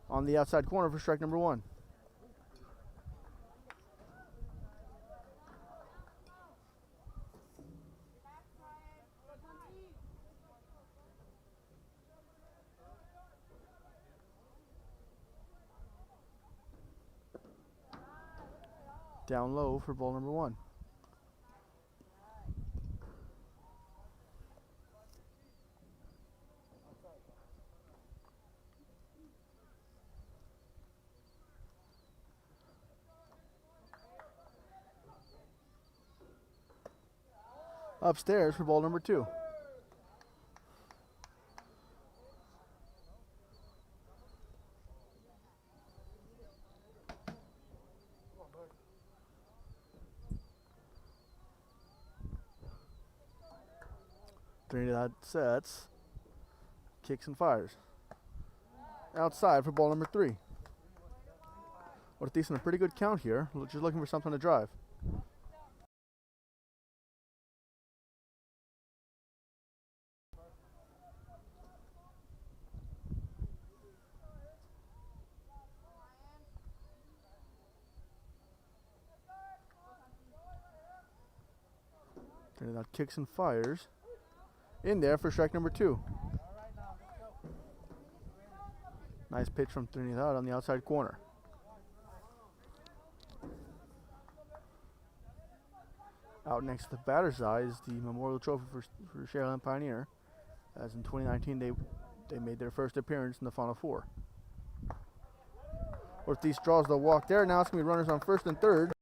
On the outside corner for strike number 1. Down low for ball number 1. Upstairs for ball number 2. Trinidad sets, kicks and fires. Outside for ball number 3. Ortiz in a pretty good count here, just looking for something to drive. Trinidad kicks and fires. In there for strike number 2. Nice pitch from Trinidad on the outside corner. Out next to the batter's eye is the Memorial Trophy for Sharyland Pioneer, as in 2019 they made their first appearance in the Final Four. Ortiz draws the walk there. Now it's going to be runners on first and third.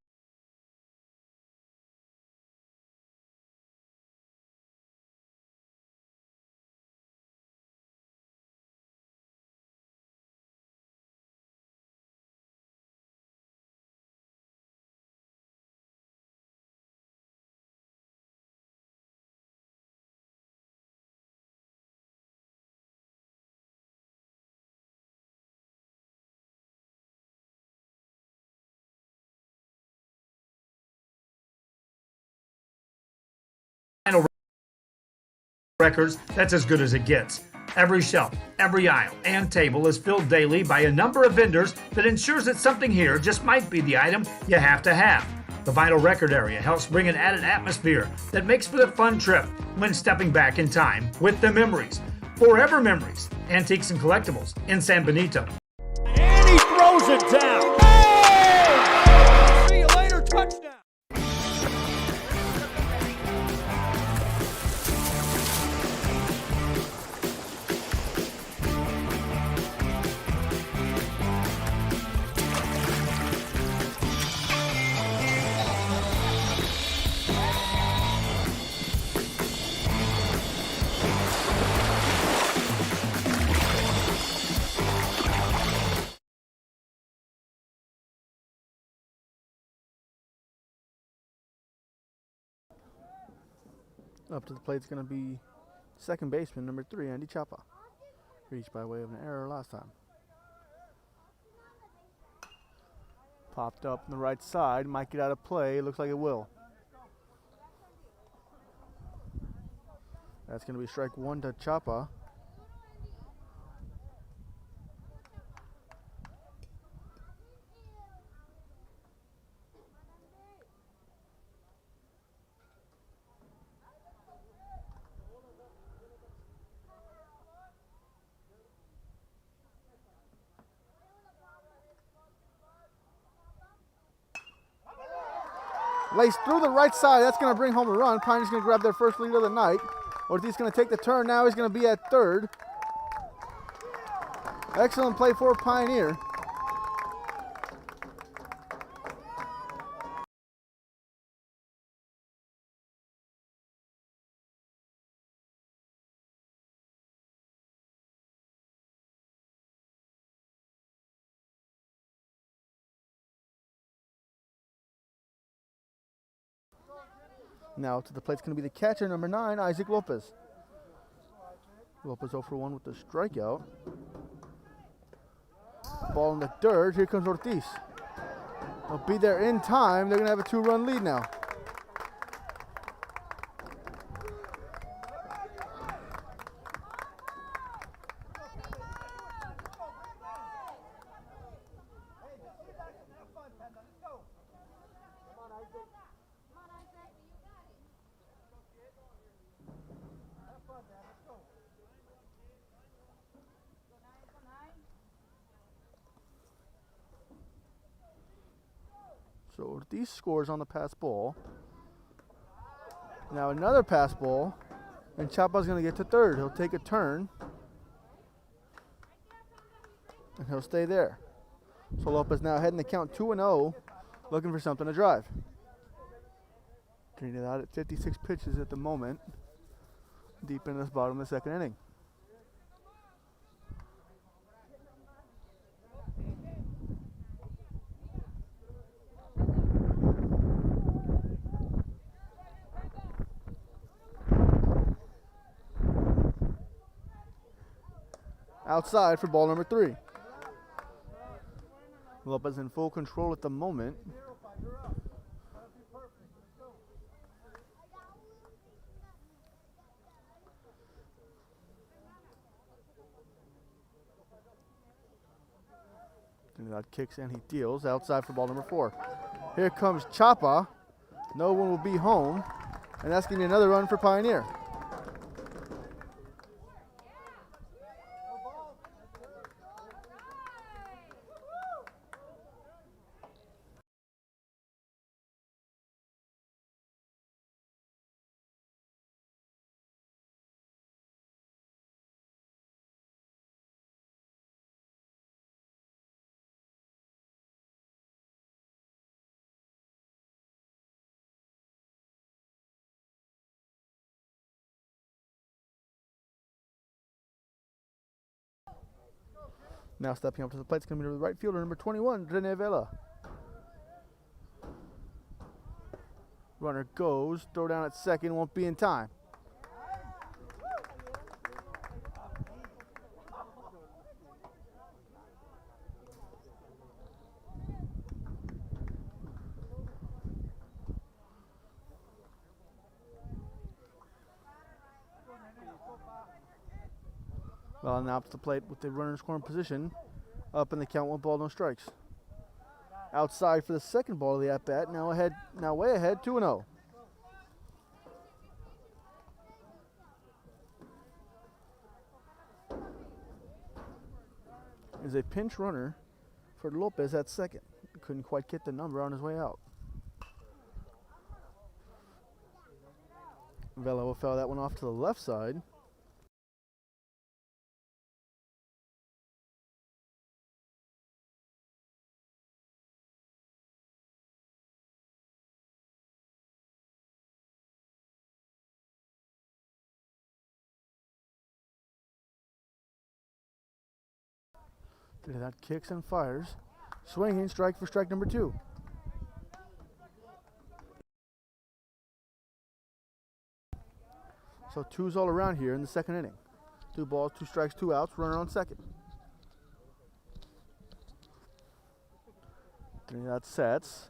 Records, that's as good as it gets. Every shelf, every aisle, and table is filled daily by a number of vendors that ensures that something here just might be the item you have to have. The vinyl record area helps bring an added atmosphere that makes for the fun trip when stepping back in time with the memories. Forever Memories, Antiques and Collectibles in San Benito.
And he throws it down. Hey! See you later, touchdown.
Up to the plate's going to be second baseman, number 3, Andy Chapa. Reached by way of an error last time. Popped up on the right side. Might get out of play. Looks like it will. That's going to be strike 1 to Chapa. Laced through the right side. That's going to bring home a run. Pioneer's going to grab their first lead of the night. Ortiz going to take the turn. Now he's going to be at third. Excellent play for Pioneer. Now to the plate's going to be the catcher, number 9, Isaac Lopez. Lopez 0 for 1 with the strikeout. Ball in the dirt. Here comes Ortiz. They'll be there in time. They're going to have a 2-run lead now. So Ortiz scores on the pass ball. Now another pass ball, and Chapa's going to get to third. He'll take a turn, and he'll stay there. So Lopez now heading the count 2-0, looking for something to drive. Turning it out at 56 pitches at the moment, deep in this bottom of the second inning. Outside for ball number 3. Lopez in full control at the moment. That kicks and he deals. Outside for ball number 4. Here comes Chapa. No one will be home. And that's going to be another run for Pioneer. Now stepping up to the plate is going to be the right fielder, number 21, Rene Vela. Runner goes, throw down at second, won't be in time. Well, now up to the plate with the runner in scoring position. Up in the count, 1 ball, no strikes. Outside for the second ball of the at-bat. Now way ahead, 2-0. Is a pinch runner for Lopez at second. Couldn't quite get the number on his way out. Vela will foul that one off to the left side. That kicks and fires. Swinging, strike for strike number 2. So 2's all around here in the second inning. 2 balls, 2 strikes, 2 outs, runner on second. That sets,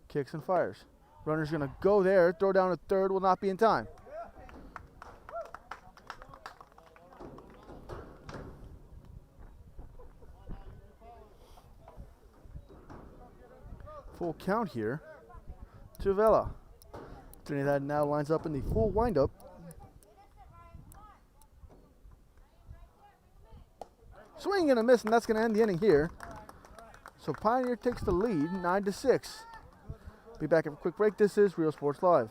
kicks and fires. Runner's gonna go there, throw down a third, will not be in time. Full count here to Vela. Trinidad now lines up in the full windup. Swing and a miss, and that's going to end the inning here. So Pioneer takes the lead, 9-6. Be back after a quick break. This is Real Sports Live.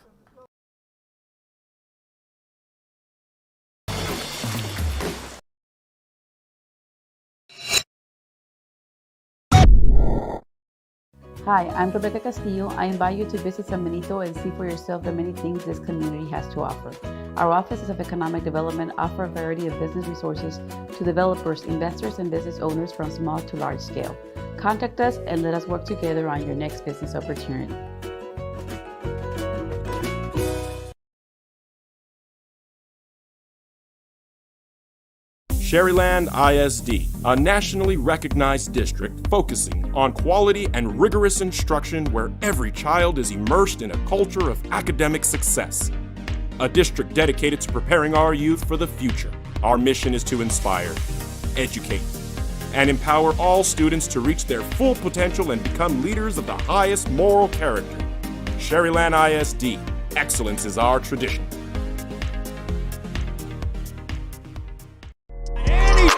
Hi, I'm Rebecca Castillo. I invite you to visit San Benito and see for yourself the many things this community has to offer. Our offices of economic development offer a variety of business resources to developers, investors, and business owners from small to large scale. Contact us and let us work together on your next business opportunity.
Sharyland ISD, a nationally recognized district focusing on quality and rigorous instruction where every child is immersed in a culture of academic success. A district dedicated to preparing our youth for the future. Our mission is to inspire, educate, and empower all students to reach their full potential and become leaders of the highest moral character. Sharyland ISD, excellence is our tradition.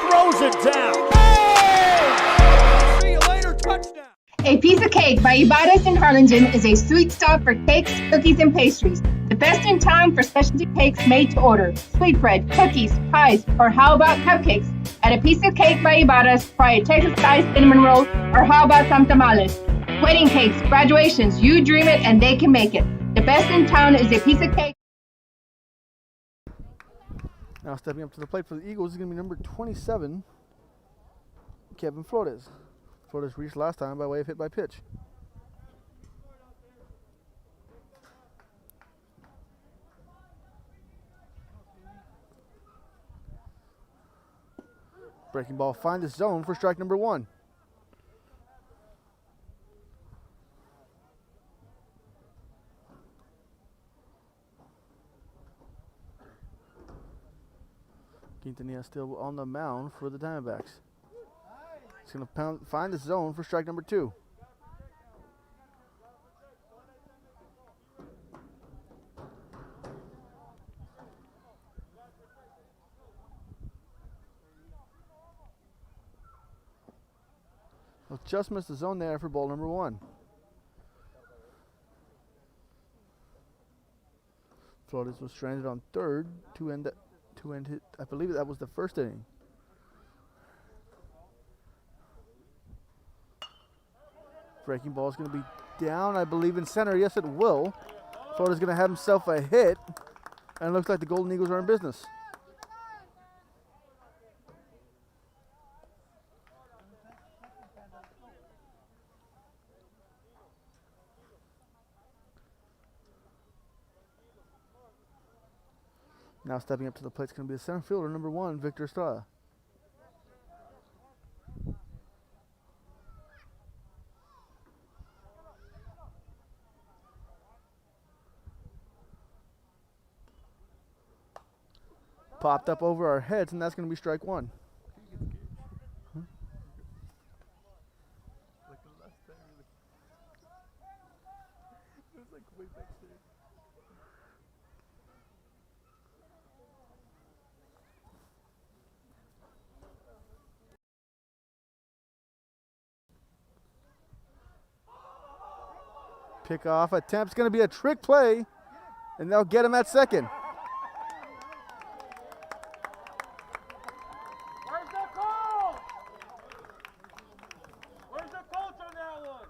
Throws it down. Hey! See you later, touchdown.
A Piece of Cake by Ibadas in Harlingen is a sweet stop for cakes, cookies, and pastries. The best in town for specialty cakes made to order. Sweetbread, cookies, pies, or how about cupcakes? At A Piece of Cake by Ibadas, try a Texas-style cinnamon roll, or how about some tamales? Wedding cakes, graduations, you dream it and they can make it. The best in town is A Piece of Cake.
Now stepping up to the plate for the Eagles is going to be number 27, Kevin Flores. Flores reached last time by way of hit by pitch. Breaking ball finds the zone for strike number 1. Quintanilla still on the mound for the Diamondbacks. He's going to find the zone for strike number 2. Well, just missed the zone there for ball number 1. Flores was stranded on third to end it. I believe that was the first inning. Breaking ball is going to be down, I believe, in center. Yes, it will. Florida's going to have himself a hit, and it looks like the Golden Eagles are in business. Now stepping up to the plate is going to be the center fielder, number 1, Victor Estrada. Popped up over our heads, and that's going to be strike one. Pickoff attempt's going to be a trick play, and they'll get him at second.
Where's the call? Where's the coach on that one?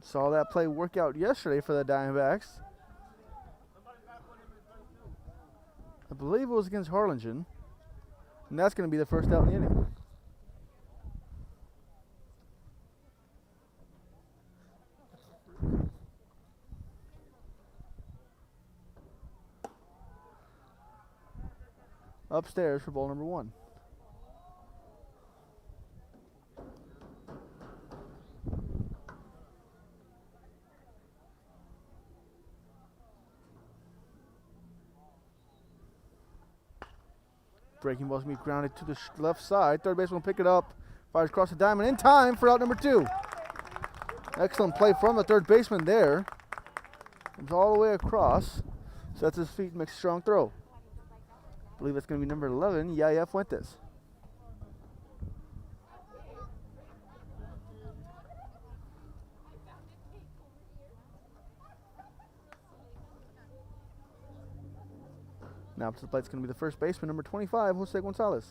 Saw that play work out yesterday for the Diamondbacks. I believe it was against Harlingen, and that's going to be the first out in the inning. Upstairs for ball number one. Breaking ball's going to be grounded to the left side. Third baseman will pick it up. Fires across the diamond in time for out number two. Excellent play from the third baseman there. Comes all the way across. Sets his feet, makes a strong throw. I believe that's going to be number 11, Yaya Fuentes. Now up to the plate is going to be the first baseman, number 25, Jose Gonzalez.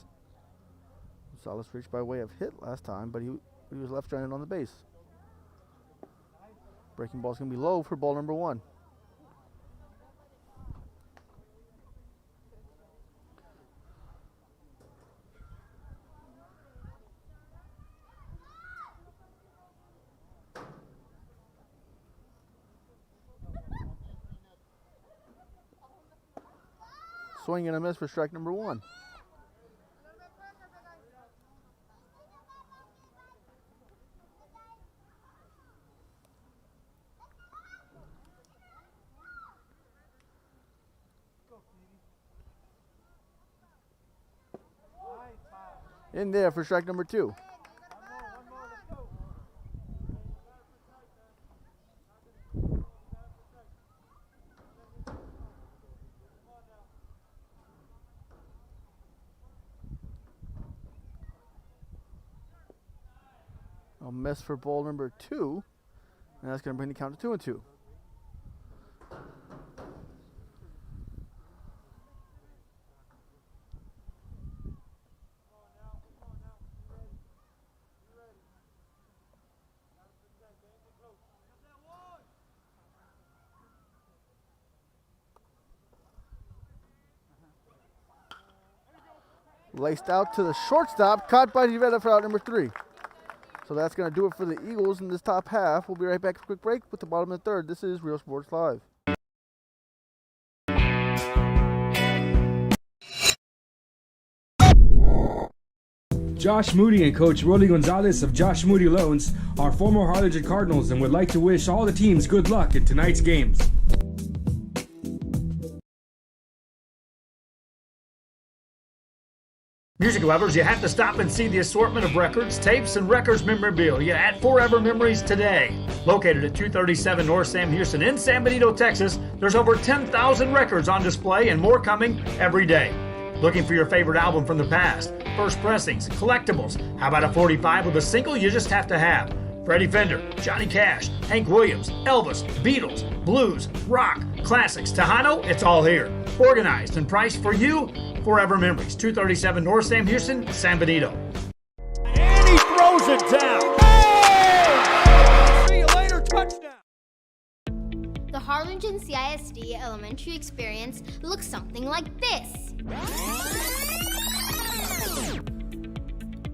Gonzalez reached by way of hit last time, but he was left stranded on the base. Breaking ball is going to be low for ball number one. Swing and a miss for strike number one. In there for strike number two. A miss for ball number two, and that's going to bring the count to 2-2. Laced out to the shortstop, caught by Rivera for out number three. So that's going to do it for the Eagles in this top half. We'll be right back for a quick break with the bottom of the third. This is Real Sports Live.
Josh Moody and Coach Rolly Gonzalez of Josh Moody Loans are former Harlingen Cardinals and would like to wish all the teams good luck in tonight's games.
Music lovers, you have to stop and see the assortment of records, tapes, and records memorabilia at Forever Memories today. Located at 237 North Sam Houston in San Benito, Texas, there's over 10,000 records on display and more coming every day. Looking for your favorite album from the past, first pressings, collectibles, how about a 45 with a single you just have to have? Freddie Fender, Johnny Cash, Hank Williams, Elvis, Beatles, blues, rock, classics, Tejano, it's all here. Organized and priced for you, Forever Memories, 237 North Sam Houston, San Benito.
And he throws it down. Hey! See you later, touchdown.
The Harlingen CISD elementary experience looks something like this.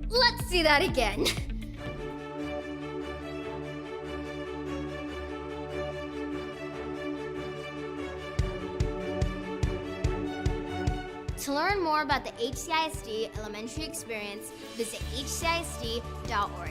Let's see that again. To learn more about the HCISD elementary experience, visit hcisd.org.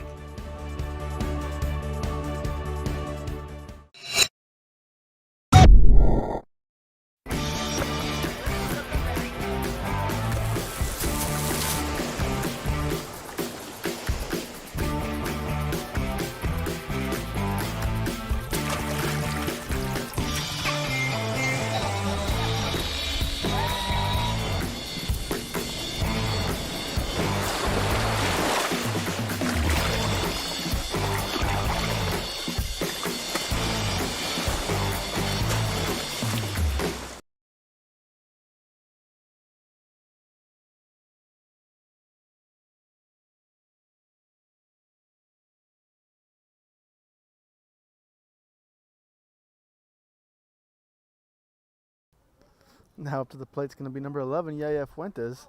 Now up to the plate is going to be number 11, Yaya Fuentes.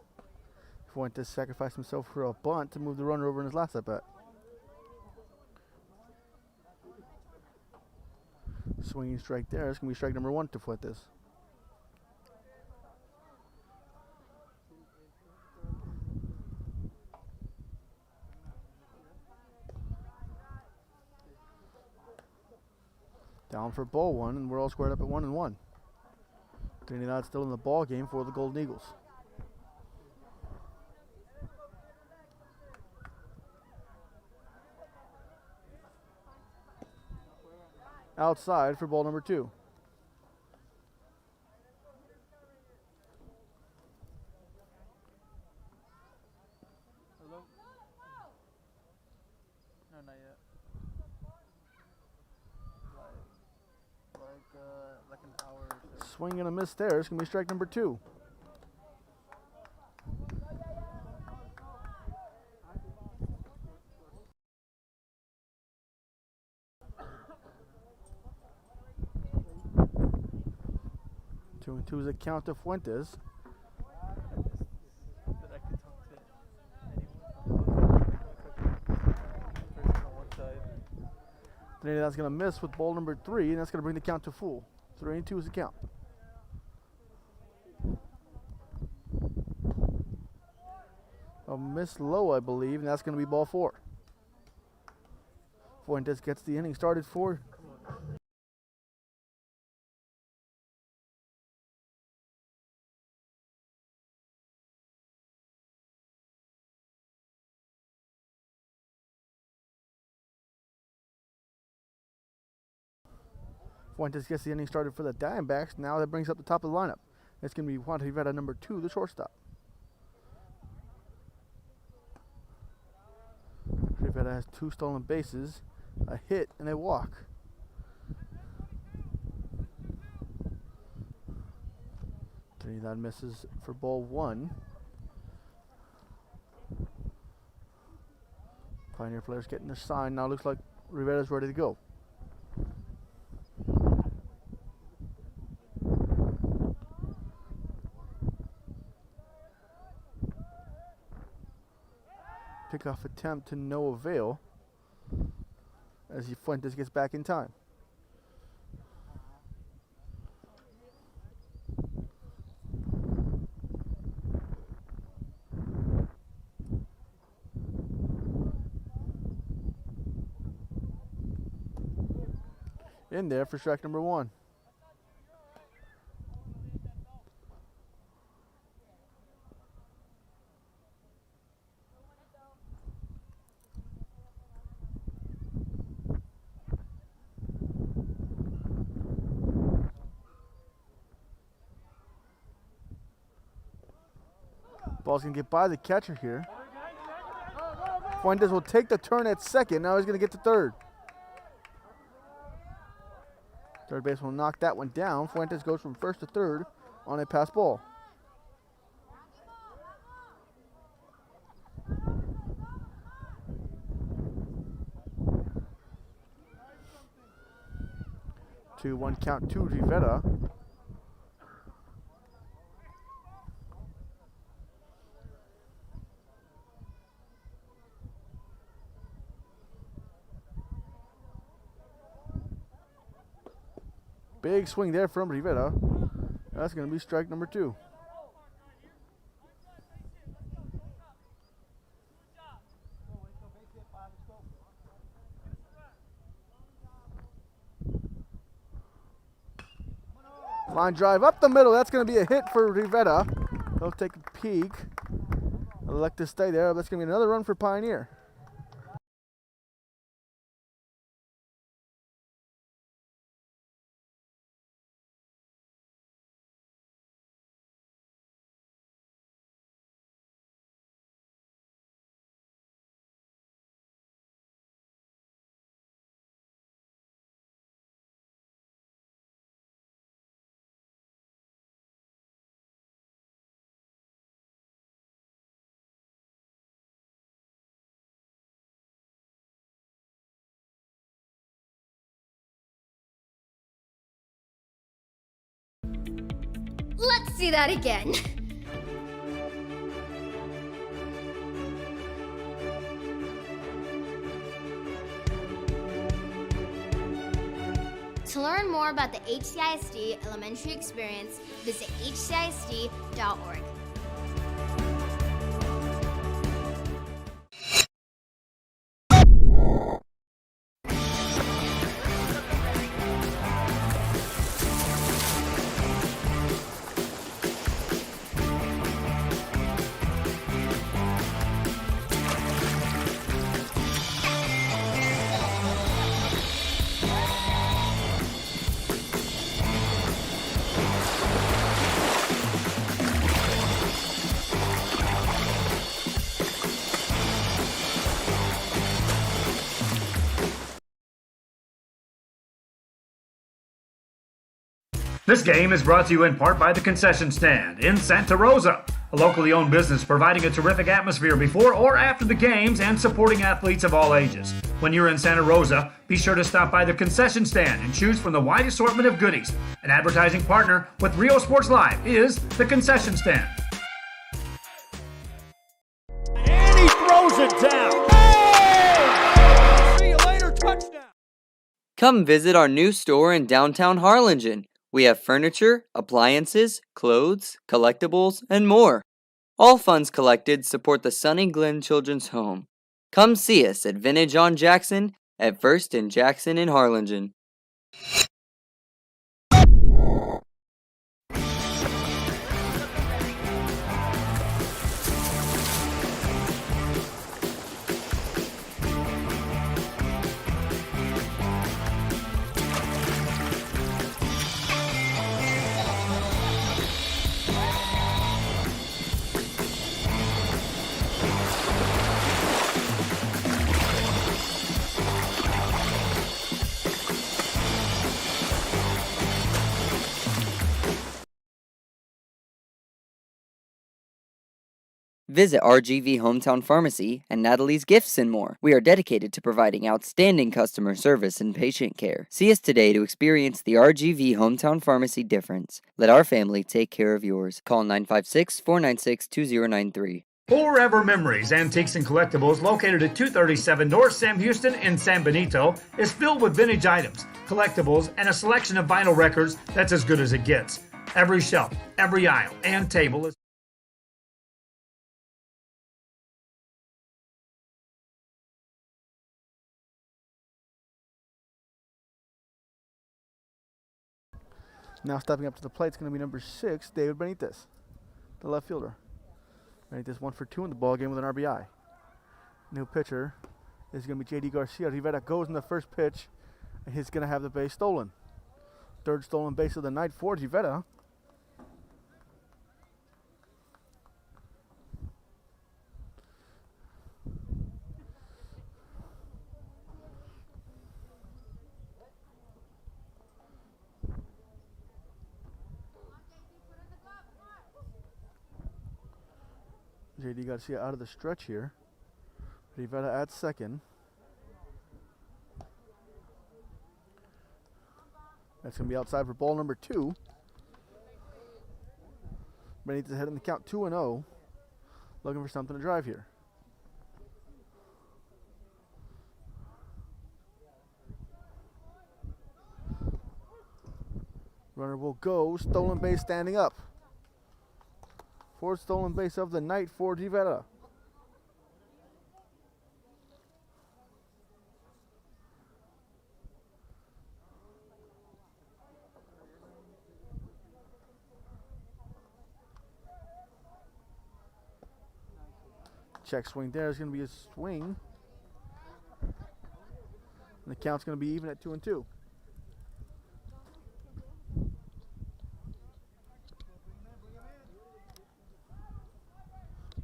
Fuentes sacrificed himself for a bunt to move the runner over in his last at bat. Swinging strike there. It's going to be strike number 1 to Fuentes. Down for ball 1, and we're all squared up at 1-1. Trinidad still in the ball game for the Golden Eagles. Outside for ball number 2.
Hello? No, not yet. Like an hour or so.
Swing and a miss there. It's going to be strike number 2. Two and two is a count to Fuentes. That's going to miss with ball number 3, and that's going to bring the count to full. 3-2 is the count. A miss low, I believe, and that's going to be ball 4. Fuentes gets the inning started for Fuentes gets the inning started for the Diamondbacks. Now that brings up the top of the lineup. It's going to be Juan Rivera, number 2, the shortstop. Rivera has 2 stolen bases, a hit, and a walk. Trinidad misses for ball 1. Pioneer players getting their sign. Now looks like Rivera's ready to go. Pickoff attempt to no avail as Fuentes gets back in time. In there for strike number 1. Ball's going to get by the catcher here. Fuentes will take the turn at second. Now he's going to get to third. Third base will knock that one down. Fuentes goes from first to third on a pass ball. Two, 1 count to Rivera. Big swing there from Rivera. That's going to be strike number 2. Line drive up the middle. That's going to be a hit for Rivera. He'll take a peek. Elect to stay there. That's going to be another run for Pioneer.
Let's see that again. To learn more about the HCISD elementary experience, visit hcisd.org.
This game is brought to you in part by the Concession Stand in Santa Rosa, a locally owned business providing a terrific atmosphere before or after the games and supporting athletes of all ages. When you're in Santa Rosa, be sure to stop by the Concession Stand and choose from the wide assortment of goodies. An advertising partner with Rio Sports Live is the Concession Stand.
And he throws it down. Hey! See you later, touchdown.
Come visit our new store in downtown Harlingen. We have furniture, appliances, clothes, collectibles, and more. All funds collected support the Sunny Glen Children's Home. Come see us at Vintage on Jackson at First and Jackson in Harlingen. Visit RGV Hometown Pharmacy and Natalie's Gifts and more. We are dedicated to providing outstanding customer service and patient care. See us today to experience the RGV Hometown Pharmacy difference. Let our family take care of yours. Call 956-496-2093.
Forever Memories, Antiques and Collectibles, located at 237 North Sam Houston in San Benito, is filled with vintage items, collectibles, and a selection of vinyl records that's as good as it gets. Every shelf, every aisle, and table is
Now stepping up to the plate is going to be number 6, David Benitez, the left fielder. Benitez 1 for 2 in the ball game with an RBI. New pitcher is going to be J.D. Garcia. Rivera goes in the first pitch, and he's going to have the base stolen. Third stolen base of the night for Rivera. J.D. Garcia out of the stretch here. Rivera at second. That's going to be outside for ball number 2. Benitez ahead in the count 2-0. Looking for something to drive here. Runner will go. Stolen base standing up. Fourth stolen base of the night for Rivera. Check swing there is going to be a swing. And the count's going to be even at 2-2.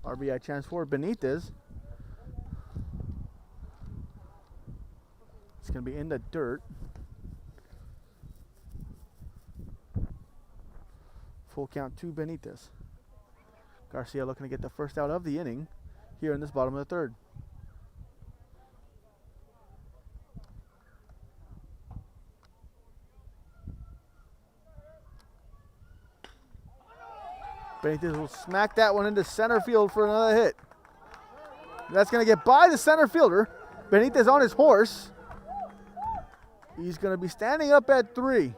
RBI chance for Benitez. It's going to be in the dirt. Full count to Benitez. Garcia looking to get the first out of the inning here in this bottom of the third. Benitez will smack that one into center field for another hit. That's going to get by the center fielder. Benitez on his horse. He's going to be standing up at 3.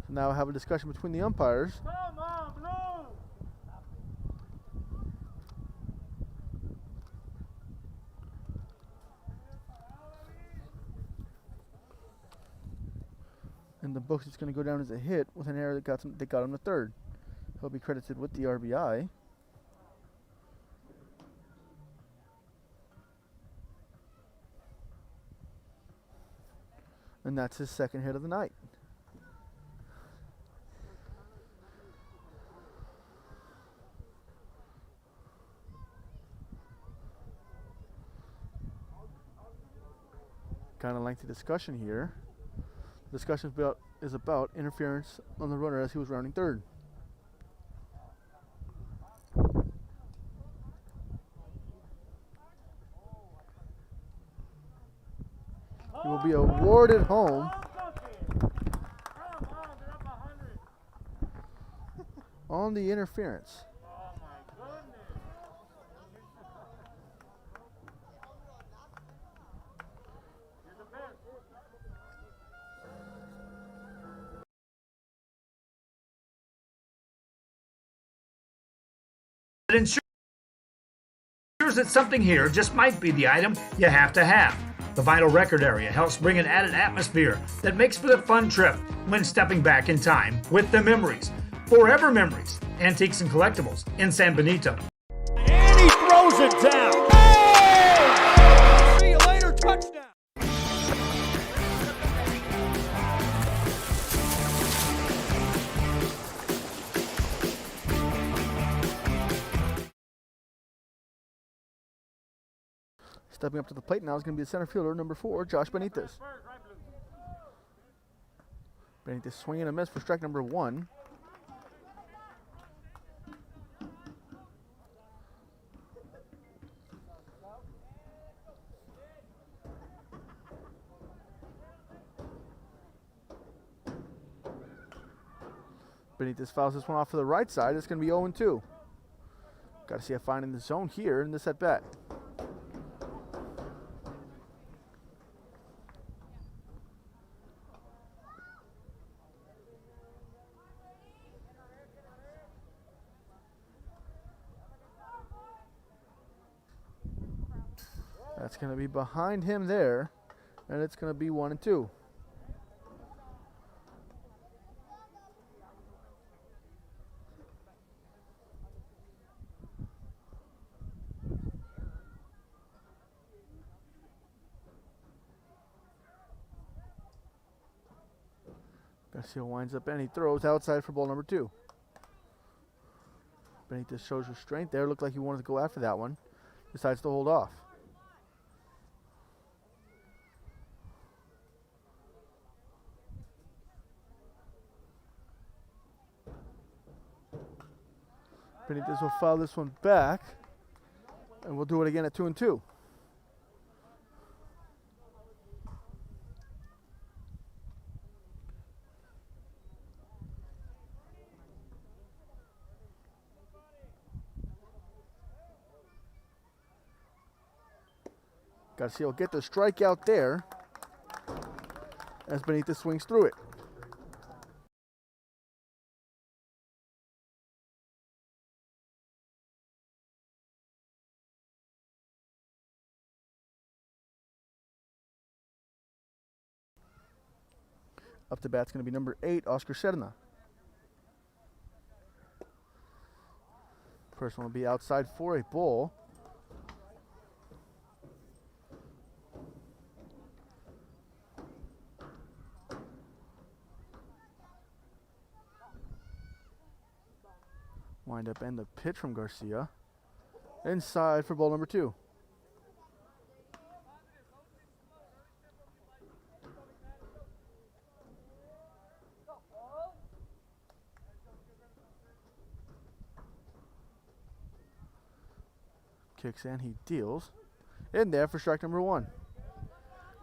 So now we'll have a discussion between the umpires.
Come on, Blue!
In the books, it's going to go down as a hit with an error that got him to third. He'll be credited with the RBI. And that's his second hit of the night. Kind of lengthy discussion here. The discussion is about interference on the runner as he was rounding third. He will be awarded home on the interference.
It ensures that something here just might be the item you have to have. The vinyl record area helps bring an added atmosphere that makes for the fun trip when stepping back in time with the memories. Forever Memories, Antiques and Collectibles in San Benito.
And he throws it down. Hey! See you later, touchdown.
Stepping up to the plate now is going to be the center fielder, number 4, Josh Benitez. Benitez swinging a miss for strike number 1. Benitez fouls this one off to the right side. It's going to be 0-2. Got to see a find in the zone here in this at bat. That's going to be behind him there, and it's going to be 1-2. Garcia winds up and he throws outside for ball number 2. Benitez shows restraint there. Looked like he wanted to go after that one. Decides to hold off. Benitez will foul this one back, and we'll do it again at 2-2. Garcia will get the strikeout there as Benitez swings through it. Up to bat's going to be number 8, Oscar Serna. First one will be outside for a ball. Wind up and the pitch from Garcia. Inside for ball number 2. Kicks in, he deals. In there for strike number 1.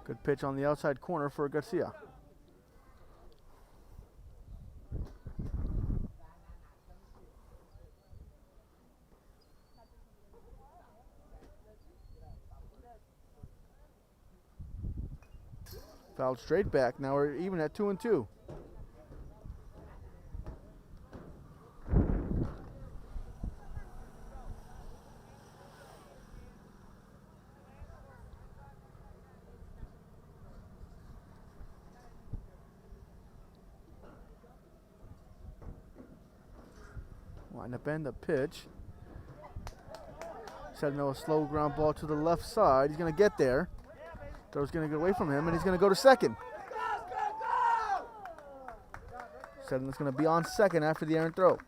Good pitch on the outside corner for Garcia. Fouled straight back. Now we're even at 2-2. Wind up and the pitch. Said no, a slow ground ball to the left side. He's going to get there. Throw's going to get away from him, and he's going to go to second. Said it's going to be on second after the errant throw.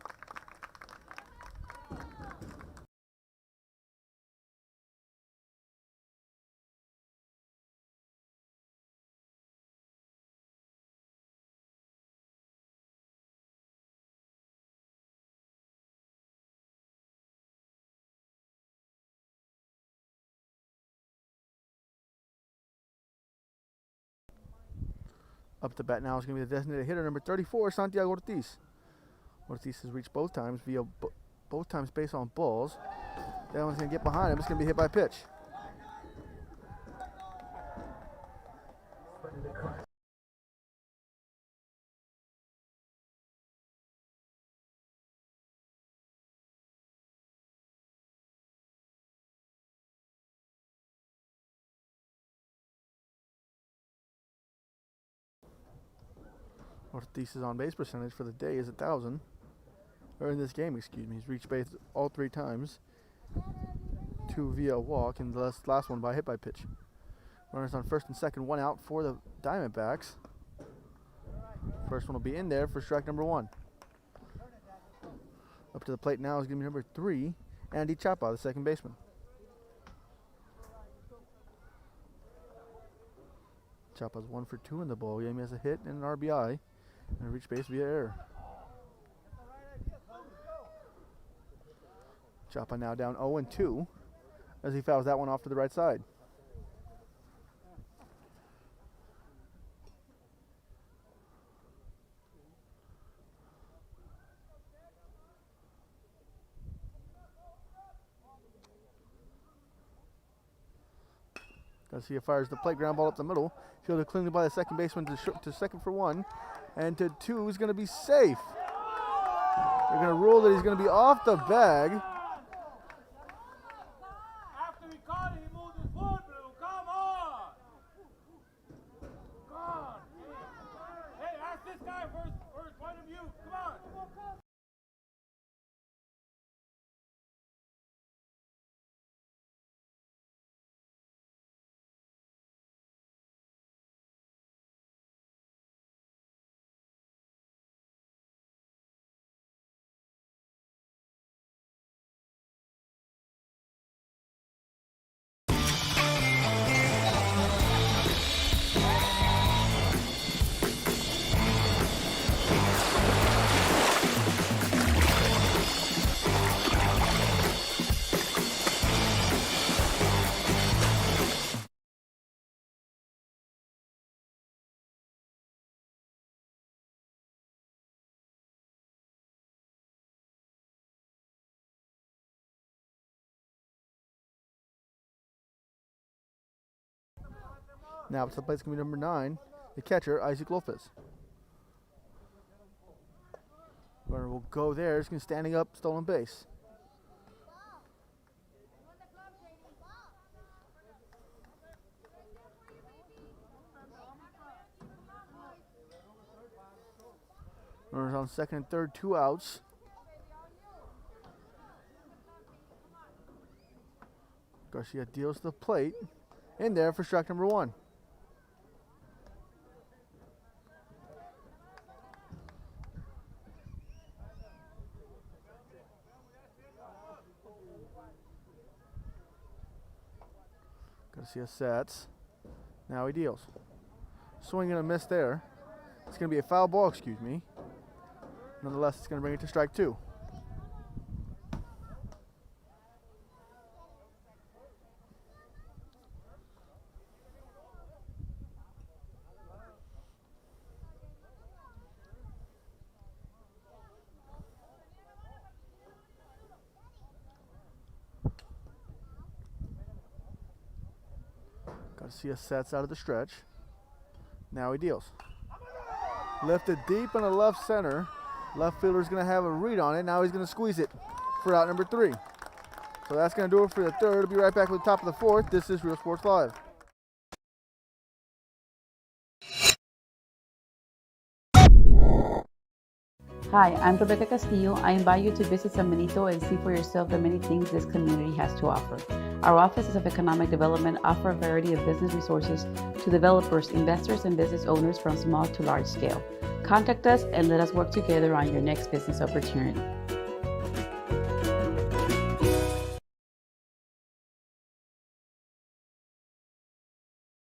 Up to bat now is going to be the designated hitter, number 34, Santiago Ortiz. Ortiz has reached both times via both times based on balls. That one's going to get behind him. It's going to be hit by a pitch. Ortiz's on base percentage for the day is 1,000. Or in this game, excuse me. He's reached base all 3 times. 2 via a walk, and the last one by hit by pitch. Runners on first and second, 1 out for the Diamondbacks. First one will be in there for strike number 1. Up to the plate now is going to be number 3, Andy Chapa, the second baseman. Chapa's 1 for 2 in the ball game. He has a hit and an RBI. And a reach base via error. Chapa now down 0-2 as he fouls that one off to the right side. Garcia fires the plate ground ball up the middle. Fielded cleanly by the second baseman to second for 1. And to 2 is going to be safe. They're going to rule that he's going to be off the bag.
After he caught it, he moved his foot, Blue. Come on. Come on. Hey, ask this guy for his point of view. Come on.
Now it's the plate's going to be number 9, the catcher, Isaac Lopez. Runner will go there. He's going to standing up, stolen base. Runners on second and third, 2 outs. Garcia deals the plate. In there for strike number 1. Garcia sets. Now he deals. Swing and a miss there. It's going to be a foul ball, excuse me. Nonetheless, it's going to bring it to strike two. Garcia sets out of the stretch. Now he deals. Lifted deep in the left center. Left fielder's going to have a read on it. Now he's going to squeeze it for out number 3. So that's going to do it for the third. We'll be right back with the top of the fourth. This is Real Sports Live.
Hi, I'm Rebecca Castillo. I invite you to visit San Benito and see for yourself the many things this community has to offer. Our offices of economic development offer a variety of business resources to developers, investors, and business owners from small to large scale. Contact us and let us work together on your next business opportunity.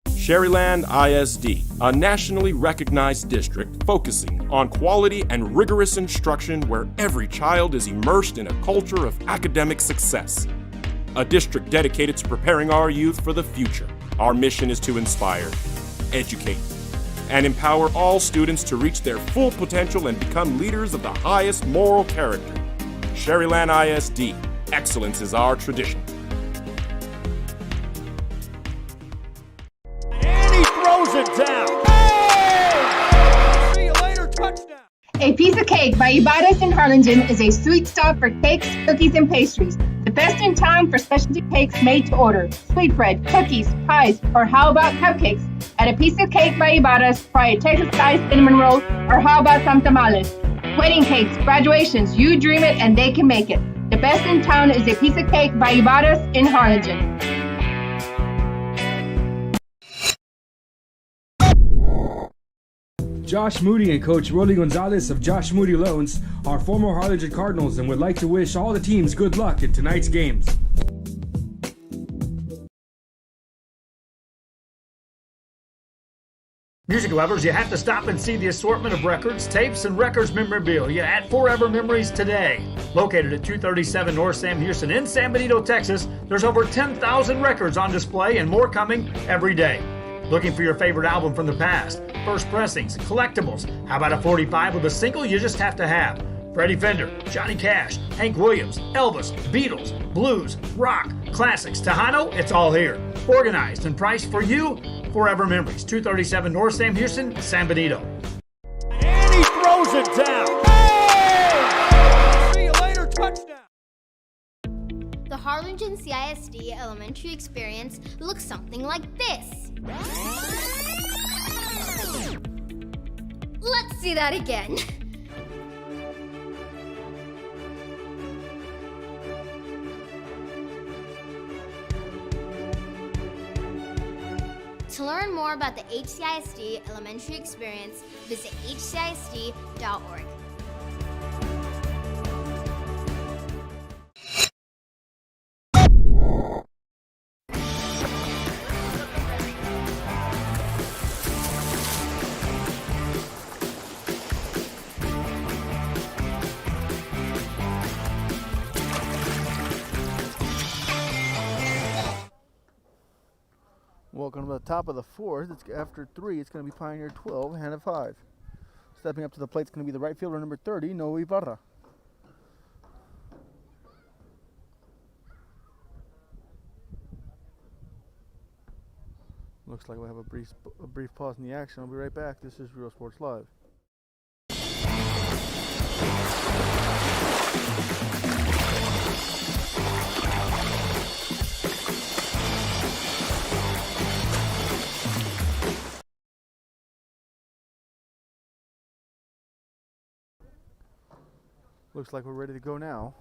Sharyland ISD, a nationally recognized district focusing on quality and rigorous instruction where every child is immersed in a culture of academic success. A district dedicated to preparing our youth for the future. Our mission is to inspire, educate, and empower all students to reach their full potential and become leaders of the highest moral character. Sharyland ISD, excellence is our tradition.
Throws it down. Hey! See you later, touchdown.
A Piece of Cake by Ibadas in Harlingen is a sweet stop for cakes, cookies, and pastries. The best in town for specialty cakes made to order. Sweetbread, cookies, pies, or how about cupcakes? At A Piece of Cake by Ibadas, try a Texas-style cinnamon roll, or how about some tamales? Wedding cakes, graduations, you dream it and they can make it. The best in town is A Piece of Cake by Ibadas in Harlingen.
Josh Moody and Coach Rolly Gonzalez of Josh Moody Loans are former Harlingen Cardinals and would like to wish all the teams good luck in tonight's games.
Music lovers, you have to stop and see the assortment of records, tapes, and records memorabilia at Forever Memories today. Located at 237 North Sam Houston in San Benito, Texas, there's over 10,000 records on display and more coming every day. Looking for your favorite album from the past, first pressings, collectibles. How about a 45 with a single you just have to have? Freddie Fender, Johnny Cash, Hank Williams, Elvis, Beatles, blues, rock, classics, Tejano, it's all here. Organized and priced for you, Forever Memories, 237 North Sam Houston, San Benito.
And he throws it down. Hey! See you later, touchdown.
The Harlingen CISD elementary experience looks something like this. Let's see that again. To learn more about the HCISD elementary experience, visit hcisd.org.
Welcome to the top of the fourth. It's after 3, it's going to be Pioneer 12, Hanna 5. Stepping up to the plate is going to be the right fielder, number 30, Noe Ibarra. Looks like we'll have a brief pause in the action. I'll be right back. This is Real Sports Live. Looks like we're ready to go now.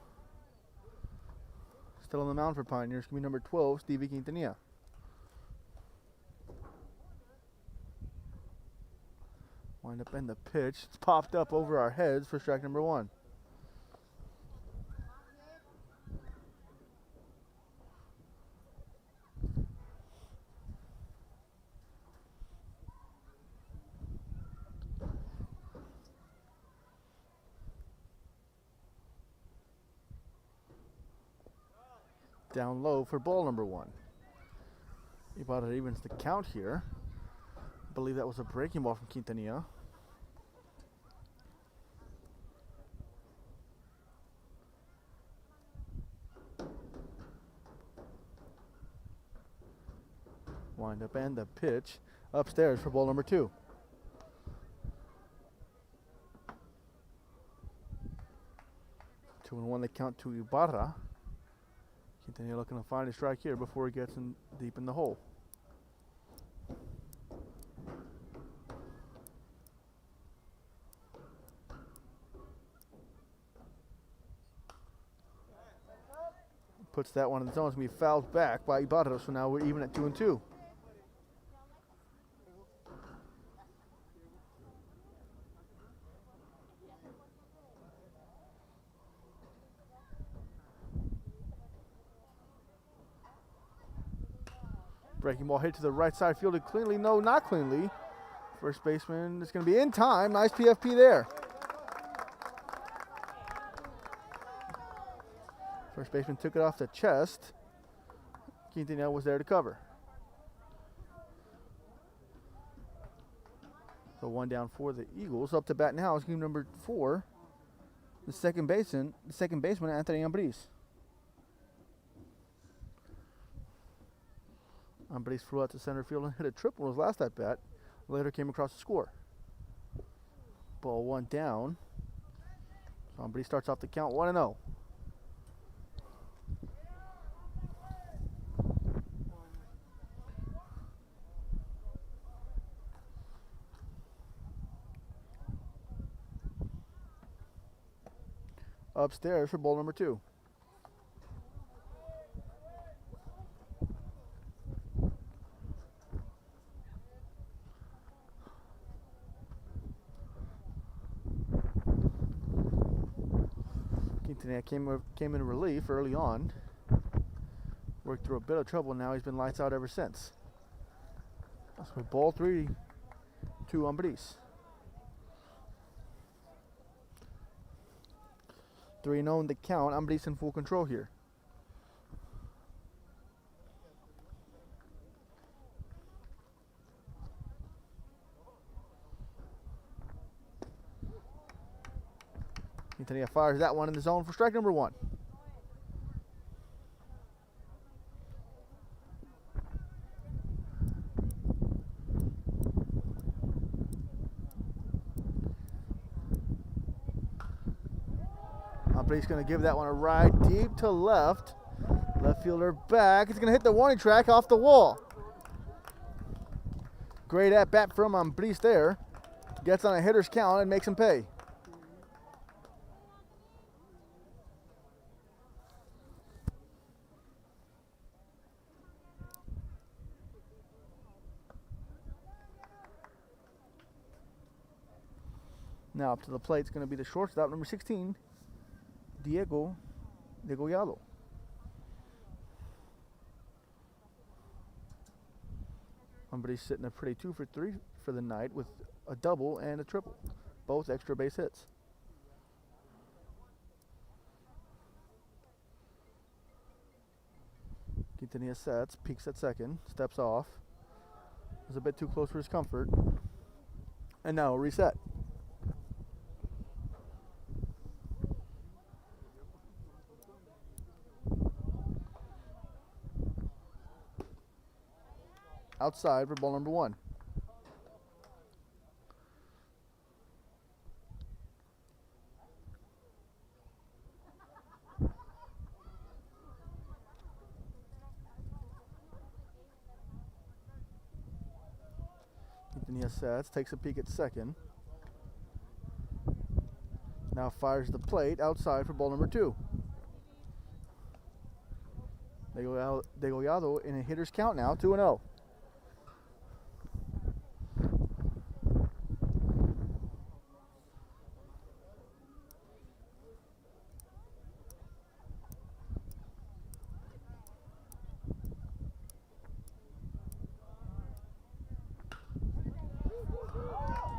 Still on the mound for Pioneers, going to be number 12, Stevie Quintanilla. Wind up in the pitch. It's popped up over our heads for strike number 1. Down low for ball number 1. Ibarra evens the count here. I believe that was a breaking ball from Quintanilla. Wind up and the pitch upstairs for ball number 2. Two and 1 they count to Ibarra. Quintanilla looking to find a strike here before he gets in deep in the hole. Puts that one in the zone. It's going to be fouled back by Ibarra, so now we're even at 2 and 2. Breaking ball hit to the right side, fielded cleanly. No, not cleanly. First baseman is going to be in time. Nice PFP there. First baseman took it off the chest. Quintanilla was there to cover. So 1 down for the Eagles. Up to bat now is game number 4. The second baseman, Anthony Ambriz. Ambriz flew out to center field and hit a triple in his last at bat. Later came across the score. Ball 1 down. So Ambriz starts off the count 1-0. Upstairs for ball number 2. Quintanilla came in relief early on. Worked through a bit of trouble. Now he's been lights out ever since. So ball 3 to Ambriz. 3-0 in the count. Ambriz in full control here. Quintanilla fires that one in the zone for strike number 1. Ambriz going to give that one a ride deep to left. Left fielder back. It's going to hit the warning track off the wall. Great at bat from Ambriz there. Gets on a hitter's count and makes him pay. Now up to the plate is going to be the shortstop, number 16, Diego Degollado. Ambriz sitting a pretty 2 for 3 for the night with a double and a triple, both extra base hits. Quintanilla sets, peeks at second, steps off. Was a bit too close for his comfort. And now a reset. Outside for ball number 1. Quintanilla sets, takes a peek at second. Now fires the plate outside for ball number 2. Degollado in a hitter's count now, 2-0.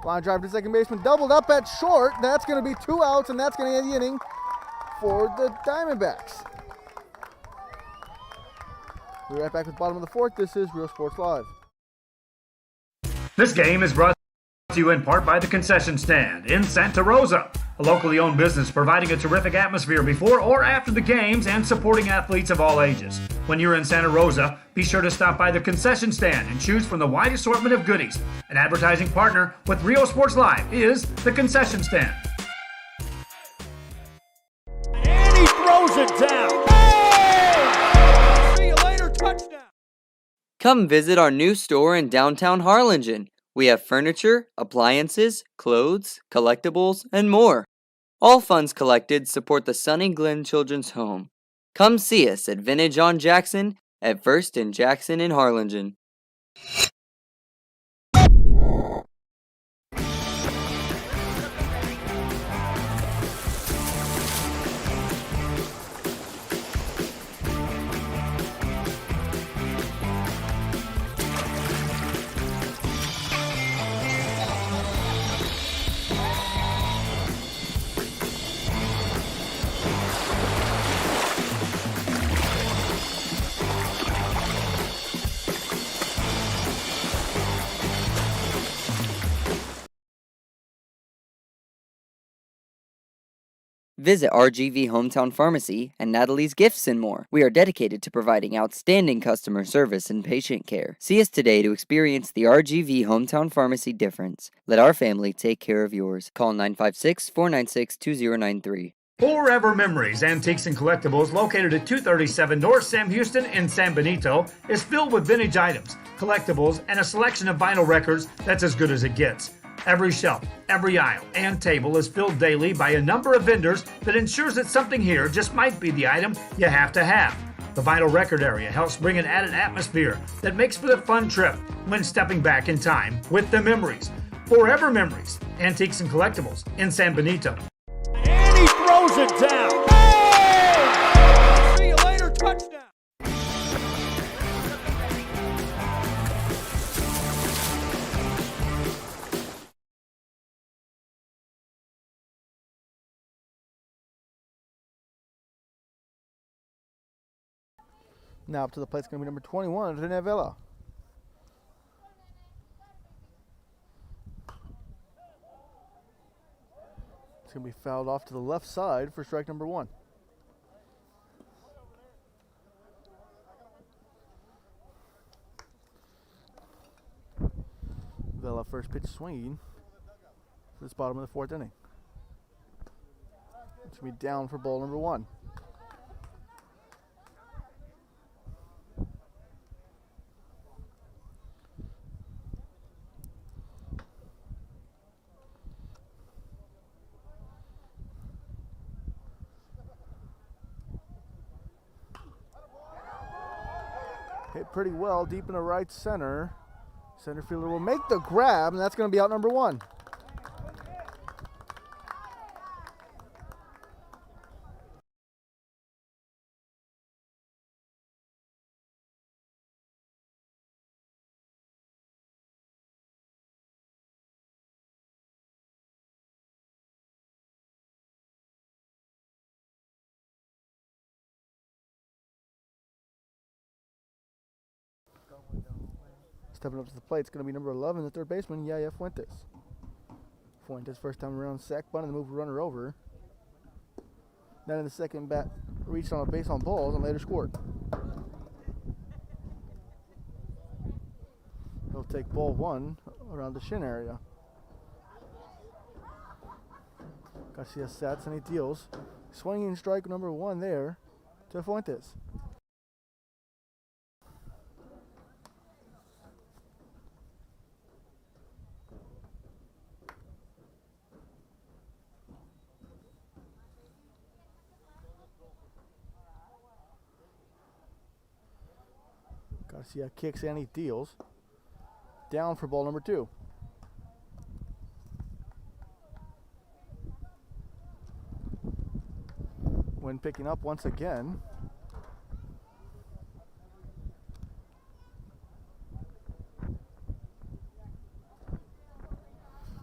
Line drive to second baseman, doubled up at short. That's going to be 2 outs, and that's going to end the inning for the Diamondbacks. We'll be right back with the bottom of the fourth. This is Real Sports Live.
This game is brought to you in part by the Concession Stand in Santa Rosa, a locally owned business providing a terrific atmosphere before or after the games and supporting athletes of all ages. When you're in Santa Rosa, be sure to stop by the Concession Stand and choose from the wide assortment of goodies. An advertising partner with Real Sports Live is the Concession Stand.
And he throws it down. Oh! See you later, touchdown.
Come visit our new store in downtown Harlingen. We have furniture, appliances, clothes, collectibles, and more. All funds collected support the Sunny Glen Children's Home. Come see us at Vintage on Jackson at First and Jackson in Harlingen. Visit RGV Hometown Pharmacy and Natalie's Gifts and more. We are dedicated to providing outstanding customer service and patient care. See us today to experience the RGV Hometown Pharmacy difference. Let our family take care of yours. Call 956-496-2093.
Forever Memories, Antiques and Collectibles, located at 237 North Sam Houston in San Benito, is filled with vintage items, collectibles, and a selection of vinyl records that's as good as it gets. Every shelf, every aisle, and table is filled daily by a number of vendors that ensures that something here just might be the item you have to have. The vinyl record area helps bring an added atmosphere that makes for the fun trip when stepping back in time with the memories. Forever Memories, Antiques and Collectibles in San Benito.
And he throws it down. Oh! See you later, touchdown.
Now up to the plate is going to be number 21, Rene Vela. It's going to be fouled off to the left side for strike number 1. Vela first pitch swinging for this bottom of the fourth inning. It's going to be down for ball number 1. Hit pretty well deep in the right center. Center fielder will make the grab, and that's going to be out number 1. Stepping up to the plate, it's going to be number 11, the third baseman, Yaya Fuentes. Fuentes, first time around, sack bunt and move runner over. Then in the second bat, reached on a base on balls and later scored. He'll take ball 1 around the shin area. Garcia sats and he deals. Swinging strike number 1 there to Fuentes. Garcia kicks and he deals. Down for ball number 2. When picking up once again.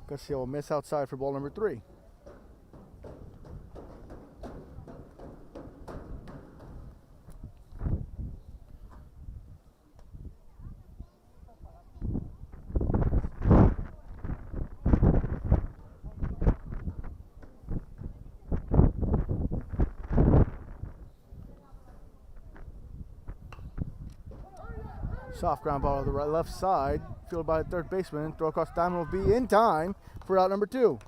Garcia will miss outside for ball number 3. Soft ground ball to the right, left side, fielded by the third baseman. Throw across the diamond will be in time for out number 2.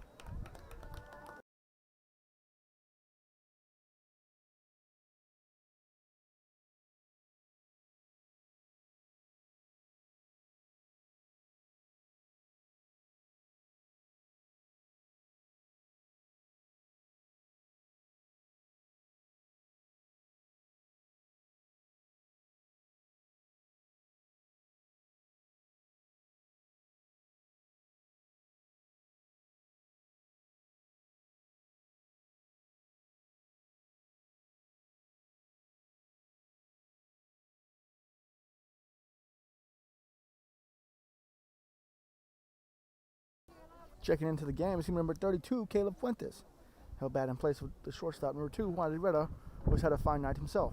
Checking into the game is team number 32, Caleb Fuentes. Held bat in place with the shortstop number 2, Juan Rivera, who has had a fine night himself.